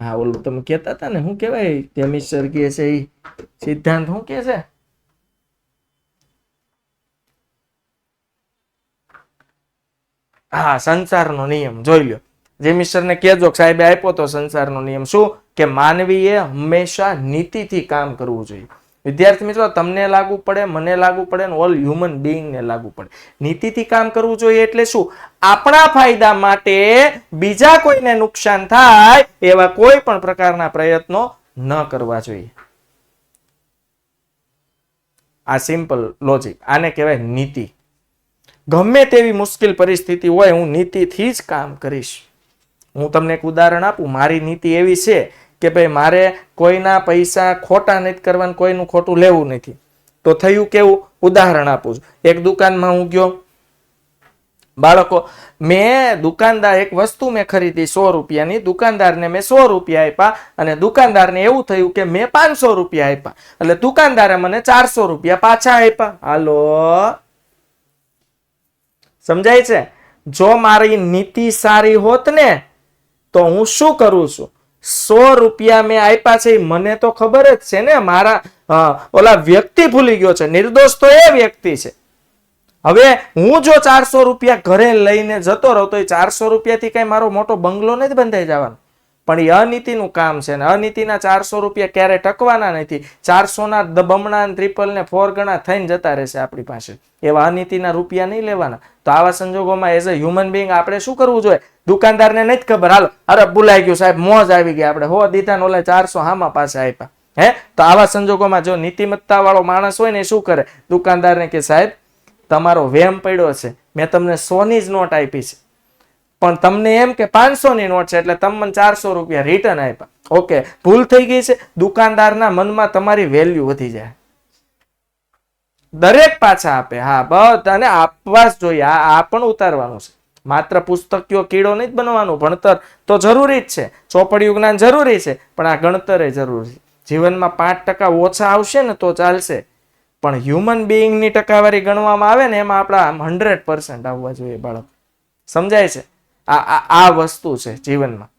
હા ઓલું તમે કહેતા હતા ને, શું કહેવાય કેમિસ્ટર કે છે એ સિદ્ધાંત શું કે છે? હા, સંસારનો નિયમ જોઈ લો. જે મિસ્ટરને કહેજો સાહેબે આપ્યો તો સંસારનો નિયમ શું કે માનવીએ હંમેશા નીતિથી કામ કરવું જોઈએ. વિદ્યાર્થી મિત્રો, તમને લાગુ પડે, મને લાગુ પડે ને ઓલ હ્યુમન બીઈંગને લાગુ પડે. નીતિથી કામ કરવું જોઈએ એટલે શું? આપણા ફાયદા માટે બીજા કોઈને નુકસાન થાય એવા કોઈ પણ પ્રકારના પ્રયત્નો ન કરવા જોઈએ. આ સિમ્પલ લોજિક, આને કહેવાય નીતિ. ગમે તેવી મુશ્કેલ પરિસ્થિતિ હોય, હું નીતિથી જ કામ કરીશ. હું તમને એક ઉદાહરણ આપું. મારી નીતિ એવી છે કે ભાઈ મારે કોઈના પૈસા ખોટા નથી કરવાનું, કોઈનું ખોટું લેવું નથી. તો થયું કેવું? ઉદાહરણ આપું છું. એક દુકાનમાં હું ગયો, બાળકો, મેં દુકાનદાર એક વસ્તુ મેં ખરીદી 100 રૂપિયાની, દુકાનદારને મેં 100 રૂપિયા આપ્યા અને દુકાનદારને એવું થયું કે મેં 500 રૂપિયા આપ્યા, એટલે દુકાનદારે મને 400 રૂપિયા પાછા આપ્યા. હાલો, સમજાય છે? જો મારી નીતિ સારી હોત ને તો હું શું કરું છું? 100 રૂપિયા મેં આપ્યા છે, મને તો ખબર જ છે ને, મારા ઓલા વ્યક્તિ ભૂલી ગયો છે, નિર્દોષ તો એ વ્યક્તિ છે. હવે હું જો 400 રૂપિયા ઘરે લઈને જતો રહું તો એ 400 રૂપિયાથી કઈ મારો મોટો બંગલો નથી બંધાઈ જવાનો. પણ એ અનીતિનું કામ છે ને અનીતિના 400 રૂપિયા ક્યારે ટકવાના નથી. 400 ના બમણા, ટ્રિપલ ને 4 ગણા થઈને જતા રહેશે આપણી પાસે. એવા અનીતિના રૂપિયા નહીં લેવાના. તો આવા સંજોગોમાં એઝ અ હ્યુમન બીંગ આપણે શું કરવું જોઈએ? દુકાનદારને નથી ખબર, હાલો અરે ભૂલાઈ ગયું સાહેબ, મોજ આવી ગઈ, આપણે હો દીધા ને ઓલા 400 હામાં પાછા આપ્યા. તો આવા સંજોગોમાં જો નીતિમત્તા વાળો માણસ હોય ને એ શું કરે? દુકાનદારને કે સાહેબ તમારો વેમ પડ્યો છે, મેં તમને 100 ની જ નોટ આપી છે, પણ તમને એમ કે 500 ની નોટ છે એટલે તમે મને 400 રૂપિયા રિટર્ન આપ્યા. ઓકે, ભૂલ થઈ ગઈ છે. દુકાનદારના મનમાં તમારી વેલ્યુ વધી જાય, દરેક પાછા આપે. હા, બધાને આપવા જ જોઈએ. આ પણ ઉતારવાનું છે. માત્ર પુસ્તકીય કીડો નહીં બનવાનું. ભણતર તો જરૂરી જ છે, ચોપડીયું જ્ઞાન જરૂરી છે, પણ આ ગણતર એ જરૂરી છે. જીવનમાં 5% ઓછા આવશે ને તો ચાલશે, પણ હ્યુમન બીઈંગની ટકાવારી ગણવામાં આવે ને એમાં આપણા 100% આવવા જોઈએ બાળક. સમજાય છે? આ વસ્તુ છે જીવનમાં.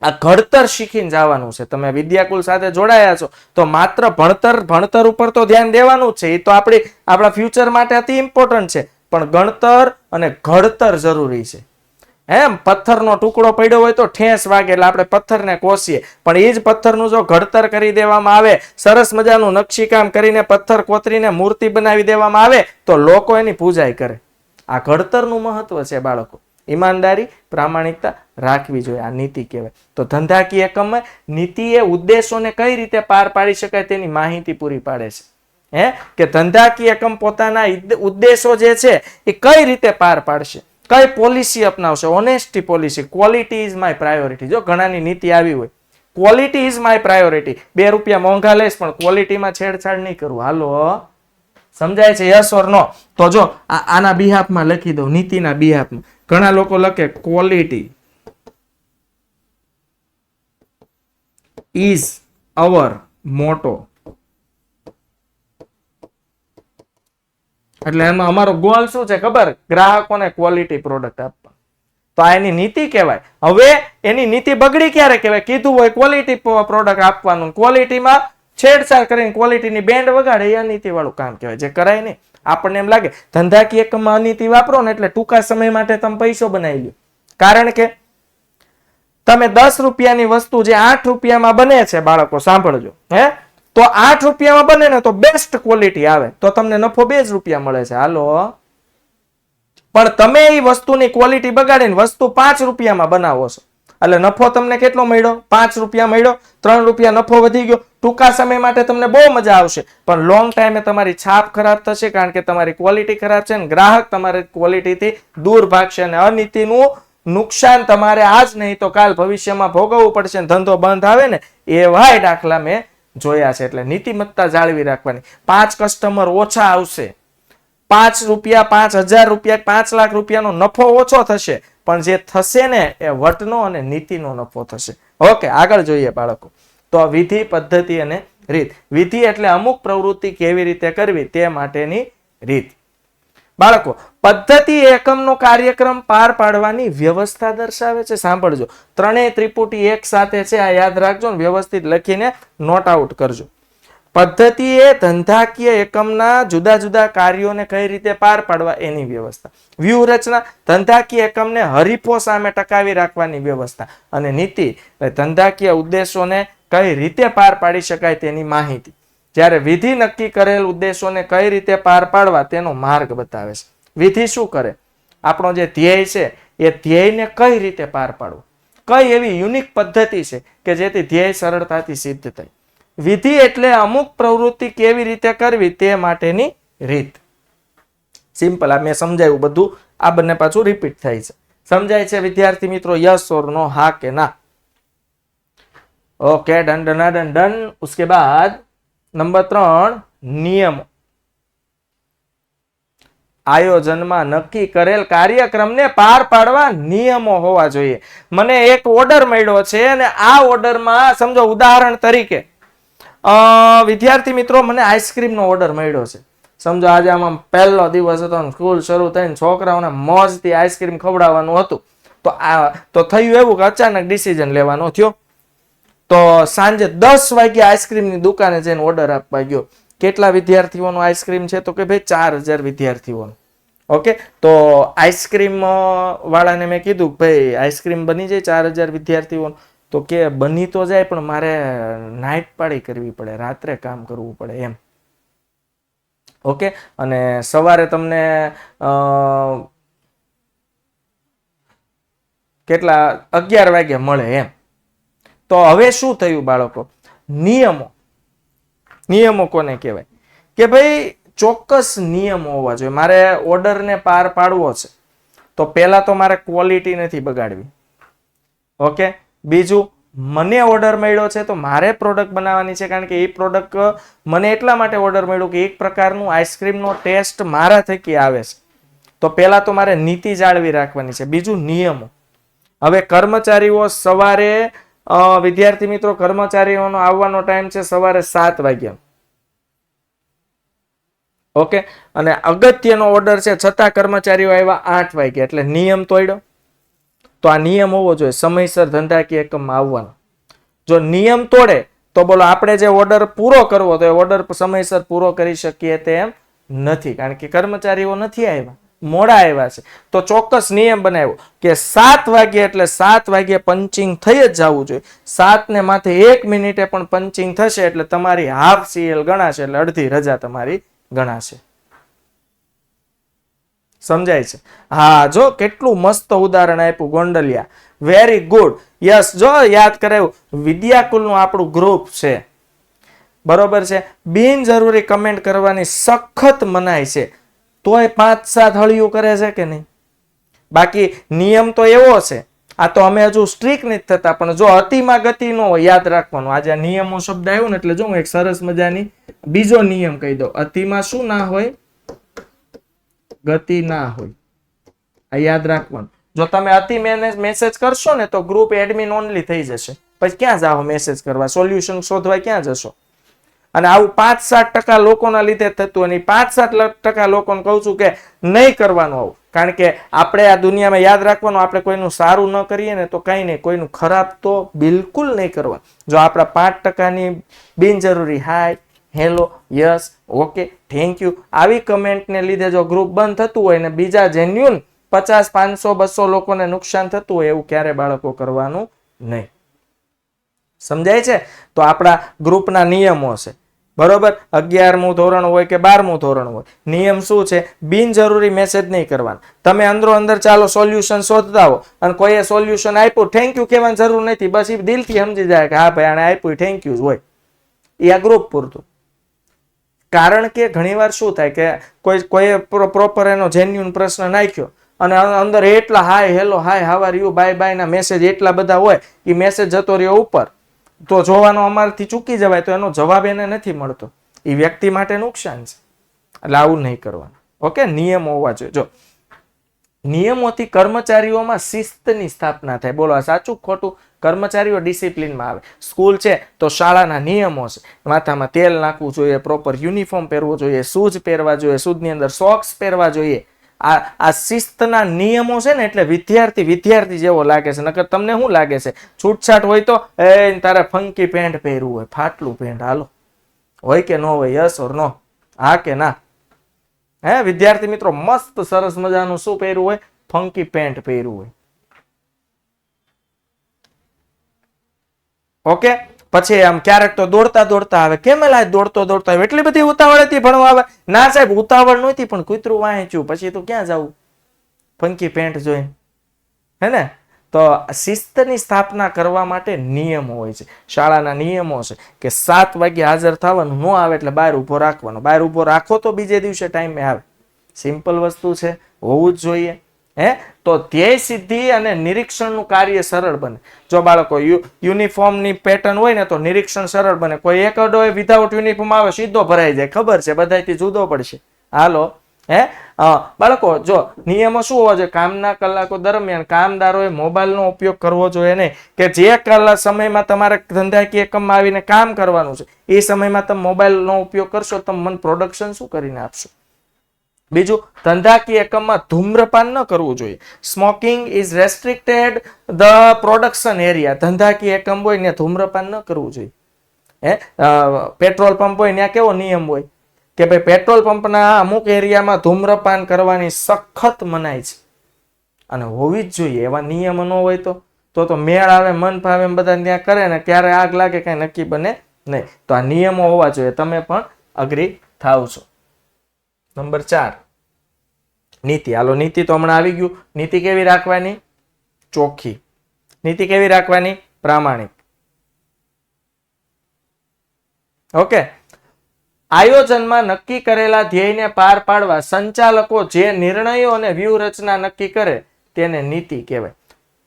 આ ઘડતર શીખીને જવાનું છે. તમે વિદ્યાકુલ સાથે જોડાયા છો તો માત્ર ભણતર ઉપર તો ધ્યાન દેવાનું જ છે. એ તો આપણા ફ્યુચર માટે અતિ ઇમ્પોર્ટન્ટ છે, પણ ગણતર અને ઘડતર જરૂરી છે. પથ્થરનો ટુકડો પડ્યો હોય તો ઠેસ વાગે એટલે આપણે પથ્થરને કોસીએ, પણ એ જ પથ્થરનું જો ઘડતર કરી દેવામાં આવે, સરસ મજાનું નકશીકામ કરીને પથ્થર કોતરીને મૂર્તિ બનાવી દેવામાં આવે તો લોકો એની પૂજાઈ કરે. આ ઘડતરનું મહત્વ છે બાળકો. ઈમાનદારી, પ્રામાણિકતા રાખવી જોઈએ. આ નીતિ કહેવાય. તો ધંધાકીય એકમમાં નીતિ એ ઉદ્દેશોને કઈ રીતે પાર પાડી શકાય તેની માહિતી પૂરી પાડે છે. કે ધંધાકીય એકમ પોતાના ઉદ્દેશો જે છે એ કઈ રીતે પાર પાડશે, કઈ પોલિસી અપનાવશે. Honesty policy, quality is my priority. જો ઘણાની નીતિ આવી હોય, ક્વોલિટી ઇઝ માય પ્રાયોરિટી, 2 રૂપિયા મોંઘા લઈશ પણ ક્વોલિટીમાં છેડછાડ નહીં કરવું. હાલો, સમજાય છે? યસ ઓર નો? તો જો આના બિહાફમાં લખી દઉં, નીતિના બિહાફમાં. ઘણા લોકો લખે ક્વોલિટી ઇઝ અવર મોટો, એટલે એમાં અમારો ગોલ શું છે ખબર? ગ્રાહકોને ક્વોલિટી પ્રોડક્ટ આપવા. તો આ એની નીતિ કહેવાય. હવે એની નીતિ બગડી ક્યારે કહેવાય? કીધું હોય ક્વોલિટી પ્રોડક્ટ આપવાનું, ક્વોલિટીમાં છેડછાડ કરીને ક્વોલિટીની બેન્ડ વગાડે, એ અનીતિ વાળું કામ કહેવાય, જે કરાય નહીં. આપણને એમ લાગે ધંધાકીય એકમમાં અનીતિ વાપરો ને એટલે ટૂંકા સમય માટે તમે પૈસો બનાવી લો. કારણ કે તમે 10 રૂપિયાની વસ્તુ જે 8 રૂપિયામાં બને છે, બાળકો સાંભળજો, તો 8 રૂપિયામાં બને ને તો બેસ્ટ ક્વોલિટી આવે તો તમને નફો 2 જ રૂપિયા મળે છે. હાલો, પણ તમે એ વસ્તુની ક્વોલિટી બગાડીને વસ્તુ 5 રૂપિયામાં બનાવો છો, એટલે નફો તમને કેટલો મળ્યો? 5 રૂપિયા મળ્યો, 3 રૂપિયા નફો વધી ગયો. ટૂંકા સમય માટે તમને બહુ મજા આવશે, પણ લોંગ ટાઈમે તમારી છાપ ખરાબ થશે, કારણ કે તમારી ક્વોલિટી ખરાબ છે ને ગ્રાહક તમારી ક્વોલિટીથી દૂર ભાગશે, અને અનીતિનું નુકસાન તમારે આજ નહીં તો કાલ ભવિષ્યમાં ભોગવવું પડશે. ધંધો બંધ આવે ને એવાય દાખલા મેં જોયા છે. એટલે નીતિમત્તા જાળવી રાખવાની. 5 કસ્ટમર ઓછા આવશે, 5 રૂપિયા, 5000 રૂપિયા, 5 લાખ રૂપિયાનો નફો ઓછો થશે, પણ જે થશે ને એ વટનો અને નીતિનો નફો થશે. ઓકે, આગળ જોઈએ બાળકો. તો વિધિ, પદ્ધતિ અને રીત. વિધિ એટલે અમુક પ્રવૃત્તિ કેવી રીતે કરવી તે માટેની રીત. બાળકો, પદ્ધતિ એકમનો કાર્યક્રમ પાર પાડવાની વ્યવસ્થા દર્શાવે છે. સાંભળજો, ત્રણેય ત્રિપુટી એક સાથે છે, આ યાદ રાખજો ને વ્યવસ્થિત લખીને નોટ આઉટ કરજો. પદ્ધતિ એ ધંધાકીય એકમના જુદા જુદા કાર્યોને કઈ રીતે પાર પાડવા એની વ્યવસ્થા. વ્યૂહરચના ધંધાકીય એકમને હરીફો સામે ટકાવી રાખવાની વ્યવસ્થા. અને નીતિ ધંધાકીય ઉદ્દેશોને કઈ રીતે પાર પાડી શકાય તેની માહિતી. જ્યારે વિધિ નક્કી કરેલ ઉદ્દેશોને કઈ રીતે પાર પાડવા તેનો માર્ગ બતાવે છે. વિધિ શું કરે? આપણો જે ધ્યેય છે એ ધ્યેયને કઈ રીતે પાર પાડવું, કઈ એવી યુનિક પદ્ધતિ છે કે જેથી ધ્યેય સરળતાથી સિદ્ધ થાય. વિધિ એટલે અમુક પ્રવૃત્તિ કેવી રીતે કરવી તે માટેની રીત. સિમ્પલ, આ મેં સમજાવ્યું બધું, આ બંને પાછું રિપીટ થાય છે. સમજાય છે વિદ્યાર્થી મિત્રો? યસ ઓર નો, હા કે ના? Okay, done done done done. उसके बाद નંબર 3, નિયમો. આયોજનમાં નક્કી કરેલ કાર્યક્રમને પાર પાડવા નિયમો હોવા જોઈએ. મને એક ઓર્ડર મળ્યો છે અને આ ઓર્ડરમાં સમજો ઉદાહરણ તરીકે વિદ્યાર્થી મિત્રો મને આઈસ્ક્રીમનો ઓર્ડર મળ્યો છે. સમજો આજે આમાં પહેલો દિવસ હતો, સ્કૂલ શરૂ થઈને છોકરાઓને મોજથી આઈસ્ક્રીમ ખવડાવવાનું હતું. તો થયું એવું કે અચાનક ડિસિઝન લેવાનો થયો. તો સાંજે 10 વાગે આઈસ્ક્રીમની દુકાને જઈને ઓર્ડર આપવા ગયો. કેટલા વિદ્યાર્થીઓનો આઈસ્ક્રીમ છે? તો કે ભાઈ 4000 વિદ્યાર્થીઓનો. ઓકે, તો આઈસ્ક્રીમ વાળાને મેં કીધું ભાઈ આઈસ્ક્રીમ બની જાય 4000 વિદ્યાર્થીઓનો. તો કે બની તો જાય પણ મારે નાઇટ પાળી કરવી પડે, રાત્રે કામ કરવું પડે એમ. ઓકે, અને સવારે તમને કેટલા 11 વાગે મળે એમ. તો હવે શું થયું બાળકો? નિયમો કોને કહેવાય? કે ભાઈ ચોક્કસ નિયમો હોવા જોઈએ. મારે ઓર્ડરને પાર પાડવો છે તો પહેલા તો મારે ક્વોલિટી નથી બગાડવી. ઓકે, બીજું મને ઓર્ડર મળ્યો છે તો મારે પ્રોડક્ટ બનાવવાની છે, કારણ કે એ પ્રોડક્ટ મને એટલા માટે ઓર્ડર મળ્યો કે એક પ્રકારનું આઈસ્ક્રીમનો ટેસ્ટ મારા થકી આવે છે. તો પહેલા તો મારે નીતિ જાળવી રાખવાની છે. બીજું નિયમો. હવે કર્મચારીઓ સવારે વિદ્યાર્થી મિત્રો કર્મચારીઓનો આવવાનો ટાઈમ છે સવારે 7 વાગ્યા. ઓકે, અને અગત્યનો ઓર્ડર છે છતાં કર્મચારીઓ આવ્યા 8 વાગ્યા, એટલે નિયમ તોડ્યો. તો આ નિયમ હોવો જોઈએ, સમયસર ધંધાકીય એકમમાં આવવાનો. જો નિયમ તોડે તો બોલો આપણે જે ઓર્ડર પૂરો કરવો તો એ ઓર્ડર સમયસર પૂરો કરી શકીએ તેમ નથી, કારણ કે કર્મચારીઓ નથી આવ્યા, મોડા આવ્યા છે. તો ચોક્કસ નિયમ બનાવ્યો કે 7 વાગ્યે એટલે 7 વાગ્યે પંચિંગ થઈ જ જવું જોઈએ. 7 ને માથે 1 મિનિટે પણ પંચિંગ થશે એટલે તમારી હાફ CL ગણાશે, એટલે અડધી રજા તમારી ગણાશે. સમજાય છે? હા, જો કેટલું મસ્ત ઉદાહરણ આપ્યું ગોંડલિયા. Very good. યસ, જો યાદ કરાયું. વિદ્યાકુલનું આપણું ગ્રુપ છે, બરોબર છે. બિનજરૂરી કમેન્ટ કરવાની સખત મનાઈ છે, તોય 5-7 હળિયું કરે છે કે નહીં? બાકી નિયમ તો એવો છે, આ તો અમે હજુ સ્ટ્રિક્ટ નથી થતા, પણ જો અતિમાં ગતિ નો યાદ રાખવાનું. આજે નિયમો શબ્દ આવ્યો ને એટલે જો હું એક સરસ મજાની બીજો નિયમ કહી દઉં. અતિમાં શું ના હોય? ગતિ ના હોય. આ યાદ રાખવાનું. જો તમે અતિ મેસેજ કરશો ને તો ગ્રુપ એડમિન ઓનલી થઈ જશે. પછી ક્યાં જાઓ મેસેજ કરવા? સોલ્યુશન શોધવા ક્યાં જશો? અને આવું 5-7% લોકોના લીધે થતું, અને 5-7% લોકોને કહું છું કે નહીં કરવાનું આવું. કારણ કે આપણે આ દુનિયામાં યાદ રાખવાનું, આપણે કોઈનું સારું ન કરીએ ને તો કઈ નહીં, કોઈનું ખરાબ તો બિલકુલ નહીં કરવાનું. જો આપણા 5%ની બિનજરૂરી hi, hello, yes, okay, thank you આવી કમેન્ટને લીધે જો ગ્રુપ બંધ થતું હોય ને બીજા જેન્યુન 50, 500, 200 લોકોને નુકસાન થતું હોય, એવું ક્યારે બાળકો કરવાનું નહીં. સમજાય છે? તો આપણા ગ્રુપના નિયમો છે, બરોબર. 11મું ધોરણ હોય કે 12મું ધોરણ હોય, નિયમ શું છે? બિનજરૂરી મેસેજ નહીં કરવાનો. તમે અંદરો અંદર ચાલો સોલ્યુશન શોધતા હો અને કોઈએ સોલ્યુશન આપ્યું, થેન્ક યુ કહેવાની જરૂર નથી. બસ એ દિલથી સમજી જાય કે હા ભાઈ આને આપ્યું, થેન્ક યુ હોય. એ આ ગ્રુપ પૂરતું. કારણ કે ઘણીવાર શું થાય કે કોઈએ પ્રોપર એનો જેન્યુન પ્રશ્ન નાખ્યો અને અંદર એટલા hi, hello, hi, how are you, bye bye ના મેસેજ એટલા બધા હોય, એ મેસેજ જતો રહ્યો ઉપર, તો જોવાનો અમારથી ચૂકી જવાય તો એનો જવાબ એને નથી મળતો. એ વ્યક્તિ માટે નુકસાન છે, એટલે આવું નહીં કરવાનું. ઓકે, નિયમ હોવા જોઈએ. જો નિયમોથી કર્મચારીઓમાં શિસ્તની સ્થાપના થાય. બોલો આ સાચું ખોટું? કર્મચારીઓ ડિસિપ્લિનમાં આવે. સ્કૂલ છે તો શાળાના નિયમો છે. માથામાં તેલ નાખવું જોઈએ, પ્રોપર યુનિફોર્મ પહેરવો જોઈએ, શૂઝ પહેરવા જોઈએ, શૂઝની અંદર સોક્સ પહેરવા જોઈએ. આ શિસ્તના નિયમો છે ને, એટલે વિદ્યાર્થી જેવો લાગે છે. નકર તમને શું લાગે છે? છૂટછાટ હોય તો તારે ફંકી પેન્ટ પહેરવું હોય, ફાટલું પેન્ટ, હાલો હોય કે ન હોય? યસ ઓર નો? હા કે ના? વિદ્યાર્થી મિત્રો, મસ્ત સરસ મજાનું શું પહેરવું હોય? ફંકી પેન્ટ પહેરવું હોય. ઓકે. પછી આમ ક્યારેક તો દોડતા આવે. કેમ દોડતો આવે? એટલી બધી ઉતાવળ હતી ભણવા આવે? ના સાહેબ, ઉતાવળ નહોતી, પણ કૂતરું વાંચ્યું. પછી તો ક્યાં જવું ફંકી પેન્ટ જોઈને? હે ને? તો શિસ્તની સ્થાપના કરવા માટે નિયમો હોય છે. શાળાના નિયમો છે કે 7 વાગે હાજર થવાનું, ન આવે એટલે બહાર ઉભો રાખવાનો. બહાર ઉભો રાખો તો બીજે દિવસે ટાઈમે આવે. સિમ્પલ વસ્તુ છે, હોવું જ જોઈએ. તો ધ્યેય સિદ્ધિ અને નિરીક્ષણનું કાર્ય સરળ બને. જો બાળકો યુનિફોર્મની પેટર્ન હોય ને, તો નિરીક્ષણ સરળ બને. કોઈ એક અડો વિધાઉટ યુનિફોર્મ આવે, સીધો ભરાઈ જાય. ખબર છે, બધાથી જુદો પડશે. હાલો. બાળકો, જો નિયમો શું હોવા જોઈએ? કામના કલાકો દરમિયાન કામદારોએ મોબાઈલનો ઉપયોગ કરવો જોઈએ નહીં. કે જે સમયમાં તમારે ધંધાકીય એકમમાં આવીને કામ કરવાનું છે, એ સમયમાં તમે મોબાઈલનો ઉપયોગ કરશો, તમે મને પ્રોડક્શન શું કરીને આપશો? બીજું, ધંધાકીય એકમમાં ધૂમ્રપાન ન કરવું જોઈએ. Smoking is restricted the production area. ધંધાકીય એકમ હોય ને ધૂમ્રપાન ન કરવું જોઈએ. પેટ્રોલ પંપ હોય ત્યાં કેવો નિયમ હોય કે ભાઈ પેટ્રોલ પંપના અમુક એરિયામાં ધૂમ્રપાન કરવાની સખત મનાઈ છે, અને હોવી જ જોઈએ. એવા નિયમ ન હોય તો મેળ આવે, મન ફાવે એમ બધા ત્યાં કરે ને, ક્યારે આગ લાગે કઈ નક્કી બને નહીં. તો આ નિયમો હોવા જોઈએ. તમે પણ અગ્રી થાવ છો. નંબર 4, નીતિ. હાલો, નીતિ તો હમણાં આવી ગયું. નીતિ કેવી રાખવાની? ચોખ્ખી. નીતિ કેવી રાખવાની? પ્રામાણિક. ઓકે. આયોજનમાં નક્કી કરેલા ધ્યેયને પાર પાડવા સંચાલકો જે નિર્ણયો અને વ્યૂહરચના નક્કી કરે તેને નીતિ કહેવાય.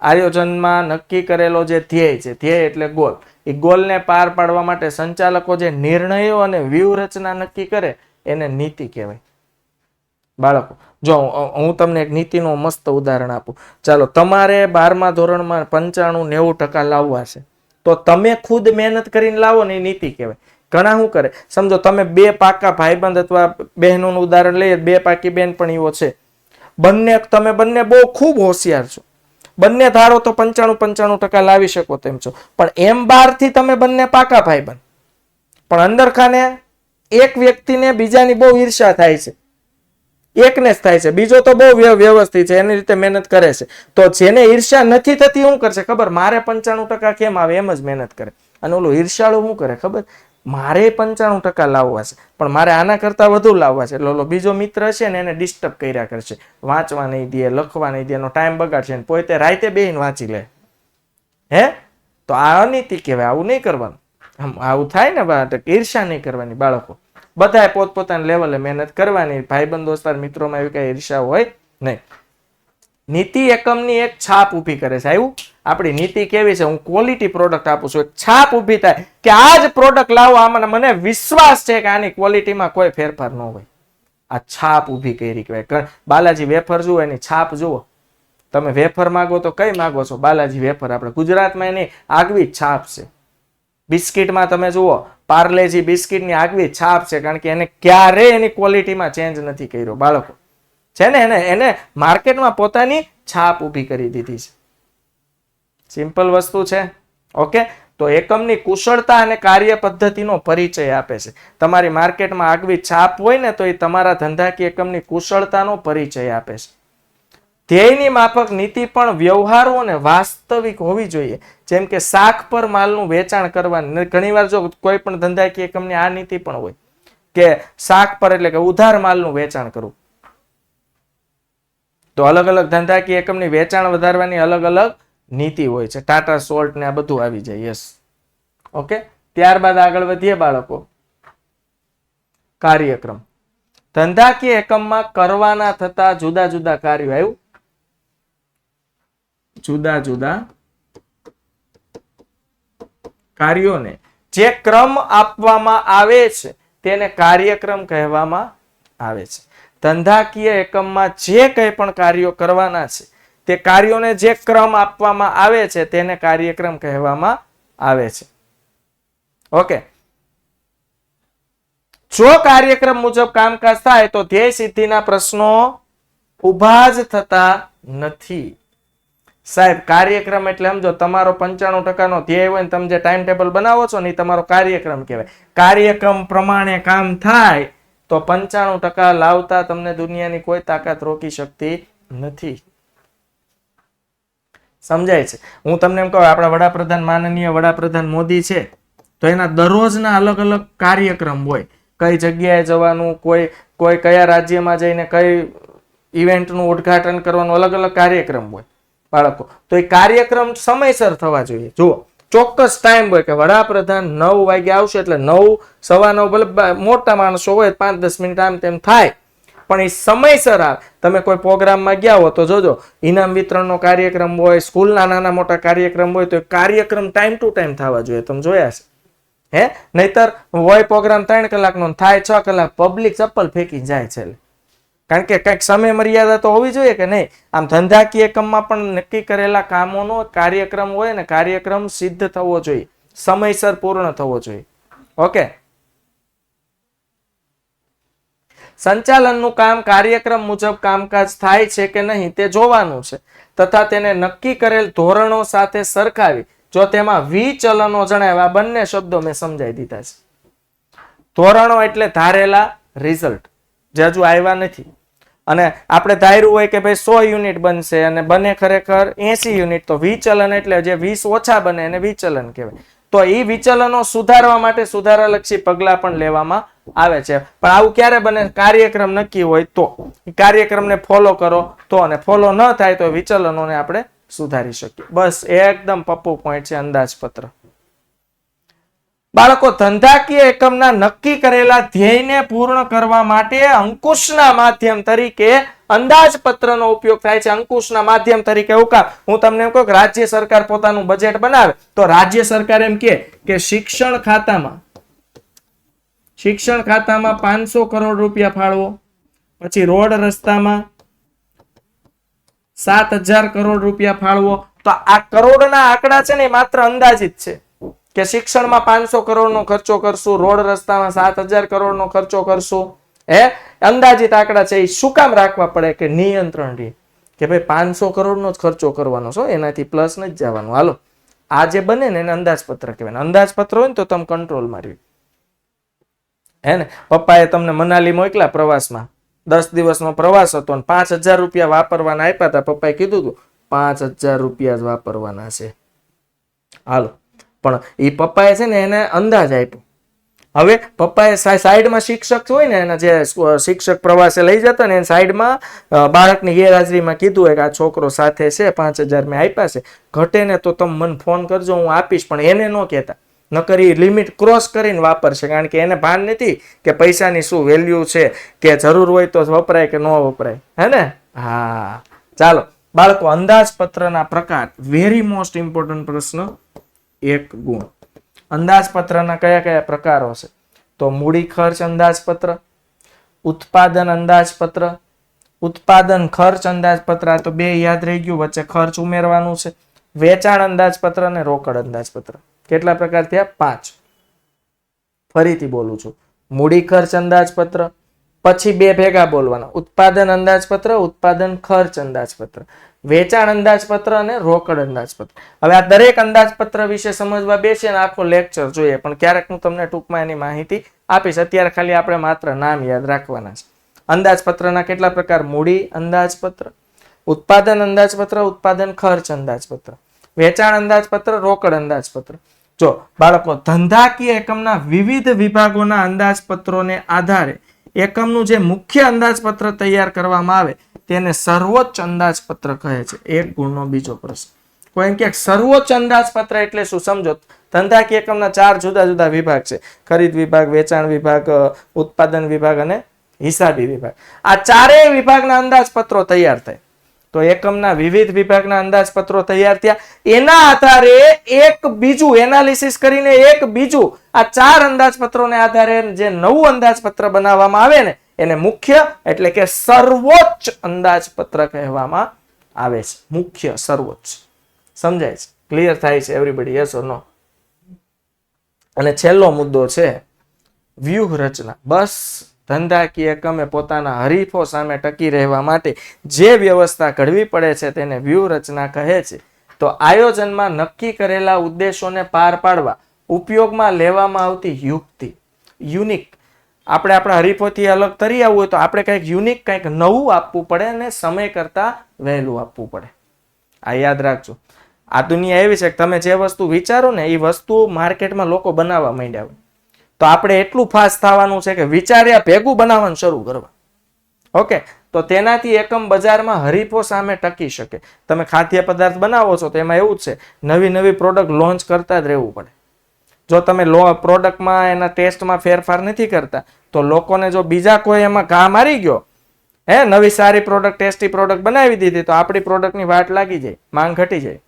આયોજનમાં નક્કી કરેલો જે ધ્યેય છે, ધ્યેય એટલે ગોલ, એ ગોલને પાર પાડવા માટે સંચાલકો જે નિર્ણયો અને વ્યૂહરચના નક્કી કરે એને નીતિ કહેવાય. બાળકો, જો હું તમને એક નીતિનું મસ્ત ઉદાહરણ આપું. ચાલો, તમારે 12મા ધોરણમાં 95-90% લાવવા છે, તો તમે ખુદ મહેનત કરીને લાવો ને, એ નીતિ કહેવાય. ઘણા શું કરે, સમજો તમે 2 પાકા ભાઈબંધ અથવા બહેનોનું ઉદાહરણ લઈએ, 2 પાકી બેનપણીઓ છે. તમે બંને બહુ ખૂબ હોશિયાર છો. બંને ધારો તો 95% લાવી શકો તેમ છો. પણ એમ 12થી તમે બંને પાકા ભાઈબંધ, પણ અંદર ખાને એક વ્યક્તિને બીજાની બહુ ઈર્ષા થાય છે, એકને જ થાય છે. બીજો તો બહુ વ્યવસ્થિત છે, એની રીતે મહેનત કરે છે. તો જેને ઈર્ષા નથી થતી શું કરશે ખબર? મારે 95% કેમ આવે એમ જ મહેનત કરે. અને ઓલો ઈર્ષાળુ શું કરે ખબર? મારે 95% લાવવા છે, પણ મારે આના કરતા વધુ લાવવા છે. એટલે ઓલો બીજો મિત્ર છે ને, એને ડિસ્ટર્બ કર્યા કરશે, વાંચવા નહીં દે, લખવા નહીં દે, એનો ટાઈમ બગાડશે, ને પોતે રાતે બેહીને વાંચી લે. તો આ અનીતિ કહેવાય. આવું નહીં કરવાનું. આવું થાય ને, ઈર્ષા નહીં કરવાની. બાળકો, બધાએ પોતપોતાના લેવલે મહેનત કરવાની. ભાઈબંધ દોસ્તાર મિત્રોમાં એવી કઈ ઈર્ષા હોય નહીં. નીતિ એકમની એક છાપ ઊભી કરે છે. આવ્યું? આપણી નીતિ કેવી છે? હું ક્વોલિટી પ્રોડક્ટ આપું છું. એક છાપ ઊભી થાય કે આ જ પ્રોડક્ટ લાવો, આમાં મને વિશ્વાસ છે કે આની ક્વોલિટીમાં કોઈ ફેરફાર ન હોય. આ છાપ ઊભી કરી કહેવાય. બાલાજી વેફર જુઓ, એની છાપ જુઓ. તમે વેફર માગો તો કઈ માગો છો? બાલાજી વેફર. આપણે ગુજરાતમાં એની આગવી છાપ છે. બિસ્કિટમાં તમે જુઓ, પાર્લેજી બિસ્કિટની આગવી છાપ છે, કારણ કે એને ક્યારેય એની ક્વોલિટીમાં ચેન્જ નથી કર્યો. બાળકો છે ને, એને માર્કેટમાં પોતાની છાપ ઊભી કરી દીધી છે. સિમ્પલ વસ્તુ છે. ઓકે. તો એકમની કુશળતા અને કાર્ય પદ્ધતિનો પરિચય આપે છે. તમારી માર્કેટમાં આગવી છાપ હોય ને, તો એ તમારા ધંધાકીય એકમની કુશળતાનો પરિચય આપે છે. ધ્યેયની માફક નીતિ પણ વ્યવહારુ અને વાસ્તવિક હોવી જોઈએ. જેમ કે શાક પર માલનું વેચાણ કરવાની. ઘણીવાર જો કોઈ પણ ધંધાકીય એકમની આ નીતિ પણ હોય કે શાક પર એટલે કે ઉધાર માલનું વેચાણ કરવું. તો અલગ અલગ ધંધાકીય એકમની વેચાણ વધારવાની અલગ અલગ નીતિ હોય છે. ટાટા સોલ્ટ ને આ બધું આવી જાય. યસ. ઓકે. ત્યારબાદ આગળ વધીએ બાળકો. કાર્યક્રમ. ધંધાકીય એકમમાં કરવાના થતા જુદા જુદા કાર્યો. આવ્યું? જુદા જુદા કાર્યોને જે ક્રમ આપવામાં આવે છે તેને કાર્યક્રમ કહેવામાં આવે છે. ધંધાકીય એકમમાં જે કંઈ પણ કાર્યો કરવાના છે તે કાર્યોને જે ક્રમ આપવામાં આવે છે તેને કાર્યક્રમ કહેવામાં આવે છે. ઓકે, જો કાર્યક્રમ મુજબ કામકાજ થાય તો ધ્યેય સિદ્ધિના પ્રશ્નો ઊભા જ થતા નથી. સાહેબ, કાર્યક્રમ એટલે સમજો તમારો 95% નો ધ્યેય હોય ને તમે જે ટાઈમ ટેબલ બનાવો છો ને એ તમારો કાર્યક્રમ કહેવાય. કાર્યક્રમ પ્રમાણે કામ થાય તો 95% લાવતા તમને દુનિયાની કોઈ તાકાત રોકી શકતી નથી. સમજાય છે? હું તમને એમ કહું, આપણા વડાપ્રધાન માનનીય વડાપ્રધાન મોદી છે તો એના દરરોજના અલગ અલગ કાર્યક્રમ હોય. કઈ જગ્યાએ જવાનું, કોઈ કયા રાજ્યમાં જઈને કઈ ઇવેન્ટનું ઉદ્ઘાટન કરવાનું, અલગ અલગ કાર્યક્રમ હોય બાળકો. તો એ કાર્યક્રમ સમયસર થવા જોઈએ. જુઓ, ચોક્કસ ટાઈમ હોય કે વડાપ્રધાન 9 વાગે આવશે એટલે 9, 9:15, ભલે મોટા માણસો હોય 5-10 મિનિટ આમ તેમ થાય, પણ એ સમયસર આવે. તમે કોઈ પ્રોગ્રામમાં ગયા હો તો જોજો, ઇનામ વિતરણનો કાર્યક્રમ હોય, સ્કૂલના નાના મોટા કાર્યક્રમ હોય, તો એ કાર્યક્રમ ટાઈમ ટુ ટાઈમ થવા જોઈએ. તમે જોયા છે હે? નહીતર હોય પ્રોગ્રામ 3 કલાકનો થાય 6 કલાક, પબ્લિક ચપ્પલ ફેંકી જાય છે. કારણ કે કંઈક સમય મર્યાદા તો હોવી જોઈએ કે નહીં? આમ ધંધાકીય એકમમાં પણ નક્કી કરેલા કામોનો કાર્યક્રમ હોય ને, કાર્યક્રમ સિદ્ધ થવો જોઈએ, સમયસર પૂર્ણ થવો જોઈએ. ઓકે, સંચાલનનું કામ કાર્યક્રમ મુજબ કામકાજ થાય છે કે નહીં તે જોવાનું છે તથા તેને નક્કી કરેલ ધોરણો સાથે સરખાવી જો તેમાં વિચલનો જણાવ્યા, બંને શબ્દો મેં સમજાવી દીધા છે. ધોરણો એટલે ધારેલા રિઝલ્ટ જે હજુ આવ્યા નથી, અને આપણે ધાર્યું હોય કે ભાઈ 100 યુનિટ બનશે અને બને ખરેખર 80 યુનિટ, તો વિચલન એટલે જે 20 ઓછા બને એને વિચલન કહેવાય. તો એ વિચલનો સુધારવા માટે સુધારાલક્ષી પગલા પણ લેવામાં આવે છે. પણ આવું ક્યારે બને? કાર્યક્રમ નક્કી હોય તો. કાર્યક્રમને ફોલો કરો તો, અને ફોલો ન થાય તો વિચલનોને આપણે સુધારી શકીએ. બસ એકદમ પપ્પુ પોઈન્ટ છે અંદાજપત્ર. બાળકો, ધંધાકીય એકમના નક્કી કરેલા ધ્યેયને પૂર્ણ કરવા માટે અંકુશના માધ્યમ તરીકે અંદાજપત્રનો ઉપયોગ થાય છે. અંકુશના માધ્યમ તરીકે એવું કામ, હું તમને એમ કહું કે રાજ્ય સરકાર પોતાનું બજેટ બનાવે તો રાજ્ય સરકાર એમ કે શિક્ષણ ખાતામાં 500 કરોડ રૂપિયા ફાળવો, પછી રોડ રસ્તામાં 7,000 કરોડ રૂપિયા ફાળવો. તો આ કરોડના આંકડા છે ને એ માત્ર અંદાજિત છે કે શિક્ષણમાં 500 કરોડનો ખર્ચો કરશું, રોડ રસ્તામાં 7,000 કરોડનો ખર્ચો કરશું. અંદાજિત આંકડા છે. એ શું કામ રાખવા પડે? કે નિયંત્રણ રહે કે ભાઈ 500 કરોડનો જ ખર્ચો કરવાનો છો, એનાથી પ્લસ નથી જવાનું. હાલો, આ જે બને ને એને અંદાજપત્ર કહેવાય. અંદાજપત્ર હોય ને તો તમે કંટ્રોલમાં રહ્યો. હે ને? પપ્પાએ તમને મનાલી મોકલા પ્રવાસમાં, 10 દિવસનો પ્રવાસ હતો અને 5,000 રૂપિયા વાપરવાના આપ્યા હતા. પપ્પાએ કીધું હતું 5,000 રૂપિયા જ વાપરવાના છે. હાલો, પણ એ પપ્પાએ છે ને એને અંદાજ આપ્યો. હવે પપ્પાએ સાઈડમાં શિક્ષક હોય ને, એના જે શિક્ષક પ્રવાસે લઈ જતા ને, સાઈડમાં બાળકની ગેરહાજરીમાં કીધું હોય કે આ છોકરો સાથે છે, 5,000 મેં આપ્યા છે, ઘટે ને તો તમે મને ફોન કરજો, હું આપીશ. પણ એને ન કહેતા, નકર એ લિમિટ ક્રોસ કરીને વાપરશે. કારણ કે એને ભાન નથી કે પૈસાની શું વેલ્યુ છે, કે જરૂર હોય તો વપરાય કે ન વપરાય. હે ને? હા, ચાલો બાળકો, અંદાજપત્રના પ્રકાર, વેરી મોસ્ટ ઇમ્પોર્ટન્ટ પ્રશ્ન 1 ગુણ. અંદાજપત્રના કયા કયા પ્રકારો છે? તો મૂડી ખર્ચ અંદાજપત્ર, ઉત્પાદન અંદાજપત્ર, ઉત્પાદન ખર્ચ અંદાજપત્ર. આ તો 2 યાદ રહી ગયું, વચ્ચે ખર્ચ ઉમેરવાનું છે. વેચાણ અંદાજપત્ર અને રોકડ અંદાજપત્ર. કેટલા પ્રકાર થયા? 5. ફરીથી બોલું છું, મૂડી ખર્ચ અંદાજપત્ર, પછી 2 ભેગા બોલવાના, ઉત્પાદન અંદાજપત્ર, ઉત્પાદન ખર્ચ અંદાજપત્ર, વેચાણ અંદાજપત્ર અને રોકડ અંદાજપત્ર. હવે આ દરેક અંદાજપત્ર વિશે સમજવા બેસીને આખો લેક્ચર જોઈએ, પણ ક્યારેક હું તમને ટૂંકમાં એની માહિતી આપીશ. અત્યારે ખાલી આપણે માત્ર નામ યાદ રાખવાના છે. અંદાજપત્રના કેટલા પ્રકાર? મૂડી અંદાજપત્ર, ઉત્પાદન અંદાજપત્ર, ઉત્પાદન ખર્ચ અંદાજપત્ર, વેચાણ અંદાજપત્ર, રોકડ અંદાજપત્ર. જો બાળકો, ધંધાકીય એકમના વિવિધ વિભાગોના અંદાજપત્રોને આધારે એકમનું જે મુખ્ય અંદાજપત્ર તૈયાર કરવામાં આવે તેને સર્વોચ્ચ અંદાજપત્ર કહે છે. 1 ગુણનો બીજો પ્રશ્ન. કોઈ એમ કે સર્વોચ્ચ અંદાજપત્ર એટલે શું? સમજો, ધંધાકીય એકમના 4 જુદા જુદા વિભાગ છે: ખરીદ વિભાગ, વેચાણ વિભાગ, ઉત્પાદન વિભાગ અને હિસાબી વિભાગ. આ 4 વિભાગના અંદાજપત્રો તૈયાર થાય તો એકમના વિવિધ વિભાગના અંદાજપત્રો તૈયાર થયા. એના આધારે એક બીજું એનાલિસિસ કરીને એક બીજું આ 4 અંદાજપત્રોને આધારે જે નવું અંદાજપત્ર બનાવવામાં આવે ને એને મુખ્ય એટલે કે સર્વોચ્ચ અંદાજપત્ર કહેવામાં આવે છે. મુખ્ય, સર્વોચ્ચ. સમજાય છે? ક્લિયર થાય છે એવરીબડી? યસ ઓર નો? અને છેલ્લો મુદ્દો છે વ્યૂહરચના. બસ ધંધાકીય એકમે પોતાના હરીફો સામે ટકી રહેવા માટે જે વ્યવસ્થા ઘડવી પડે છે તેને વ્યૂહરચના કહે છે. તો આયોજનમાં નક્કી કરેલા ઉદ્દેશોને પાર પાડવા ઉપયોગમાં લેવામાં આવતી યુક્તિ, યુનિક. આપણે આપણા હરીફોથી અલગ તરી આવવું હોય તો આપણે કંઈક યુનિક, કંઈક નવું આપવું પડે અને સમય કરતા વહેલું આપવું પડે. આ યાદ રાખજો. આ દુનિયા એવી છે કે તમે જે વસ્તુ વિચારો ને એ વસ્તુ માર્કેટમાં લોકો બનાવવા માંડ્યા હોય, તો આપણે એટલું ફાસ્ટ થવાનું છે કે વિચાર્યા ભેગું બનાવવાનું શરૂ કરવા. ઓકે, તો તેનાથી એકમ બજારમાં હરીફો સામે ટકી શકે. તમે ખાદ્ય પદાર્થ બનાવો છો તો એમાં એવું જ છે, નવી નવી પ્રોડક્ટ લોન્ચ કરતા જ રહેવું પડે. જો તમે પ્રોડક્ટમાં એના ટેસ્ટમાં ફેરફાર નથી કરતા તો લોકોને જો બીજા કોઈ એમાં ઘા મારી ગયો, નવી સારી પ્રોડક્ટ, ટેસ્ટી પ્રોડક્ટ બનાવી દીધી તો આપણી પ્રોડક્ટની વાટ લાગી જાય, માંગ ઘટી જાય.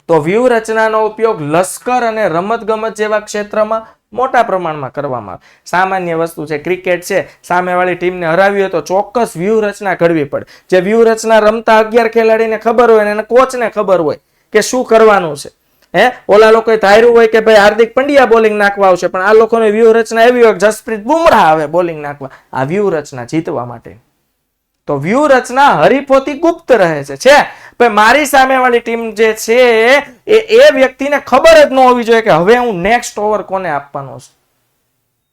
તો વ્યૂહરચનાનો ઉપયોગ લશ્કર અને રમતગમત જેવા ક્ષેત્રમાં મોટા પ્રમાણમાં કરવામાં આવે. સામાન્ય વસ્તુ છે, ક્રિકેટ છે, સામેવાળી ટીમને હરાવી હોય તો ચોક્કસ વ્યૂહરચના ઘડવી પડે. જે વ્યૂહરચના રમતા 11 ખેલાડીને ખબર હોય અને કોચને ખબર હોય કે શું કરવાનું છે. ઓલા લોકોએ ધાર્યું હોય કે ભાઈ હાર્દિક પંડ્યા બોલિંગ નાખવા આવશે, પણ આ લોકોની વ્યૂહરચના એવી હોય કે જસપ્રીત બુમરાહ આવે બોલિંગ નાખવા. આ વ્યૂહરચના જીતવા માટે. તો વ્યૂહરચના હરીફોથી ગુપ્ત રહે છે. ભાઈ મારી સામેવાળી ટીમ જે છે એ વ્યક્તિને ખબર જ ન હોવી જોઈએ કે હવે હું નેક્સ્ટ ઓવર કોને આપવાનો છે.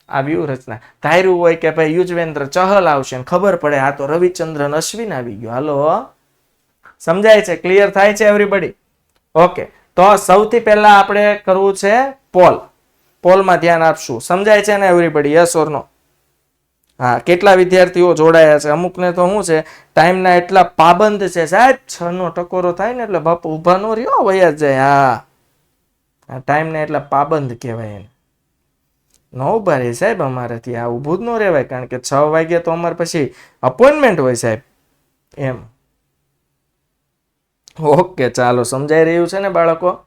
આ વ્યૂહરચના. ધાર્યું હોય કે ભાઈ યુજવેન્દ્ર ચહલ આવશે, ખબર પડે આ તો રવિચંદ્રન અશ્વિન આવી ગયો. હાલો, સમજાય છે? ક્લિયર થાય છે એવરીબડી? ઓકે, તો સૌથી પહેલા આપણે કરવું છે પોલ. પોલમાં ધ્યાન આપશું. સમજાય છે ને એવરીબડી? યસ ઓર નો? હા, કેટલા વિદ્યાર્થીઓ જોડાયા છે? અમુકને તો શું છે, ટાઈમના એટલા પાબંદ છે સાહેબ, 6 નો ટકોરો થાય ને એટલે બાપુ ઉભા નો રહ્યો, વયા જાય. હા, ટાઈમને એટલા પાબંદ કહેવાય એને. ન ઉભા રહે સાહેબ અમારાથી, આ ઊભું જ ન રહેવાય, કારણ કે 6 વાગે તો અમારે પછી અપોઇન્ટમેન્ટ હોય સાહેબ. એમ. ઓકે, ચાલો, સમજાઈ રહ્યું છે ને બાળકો?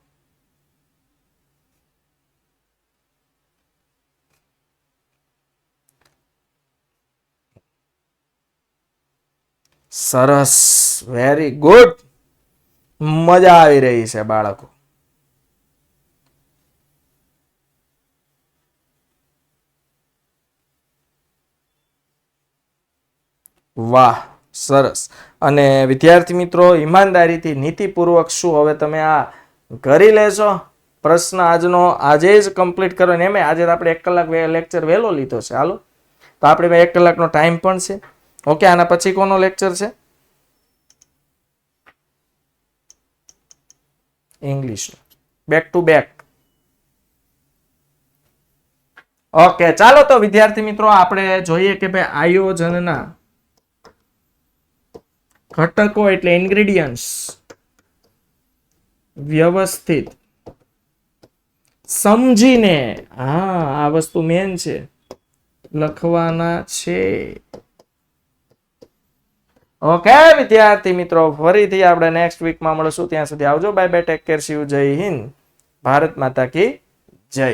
સરસ, વેરી ગુડ. મજા આવી રહી છે બાળકો. વાહ, સરસ. અને વિદ્યાર્થી મિત્રો, ઈમાનદારીથી, નીતિપૂર્વક શું હવે તમે આ કરી લેશો? પ્રશ્ન આજનો આજે જ કમ્પ્લીટ કરો ને. એમ આજે આપણે 1 કલાક લેક્ચર વહેલો લીધો છે. હાલો, તો આપણે 1 કલાકનો ટાઈમ પણ છે. ઓકે, આના પછી કોનો લેક્ચર છે? English. Back to back. Okay, ચાલો તો વિદ્યાર્થી મિત્રો આપણે જોઈએ કે ભાઈ આયોજનના ઘટકો એટલે ઇન્ગ્રેડિયન્ટ્સ વ્યવસ્થિત સમજીને, આ વસ્તુ મેન છે, લખવાના છે. ઓકે વિદ્યાર્થી મિત્રો, ફરીથી આપણે નેક્સ્ટ વીકમાં મળશું. ત્યાં સુધી આવજો. Bye bye, take care, C you, જય હિન્દ, ભારત માતા કી જય.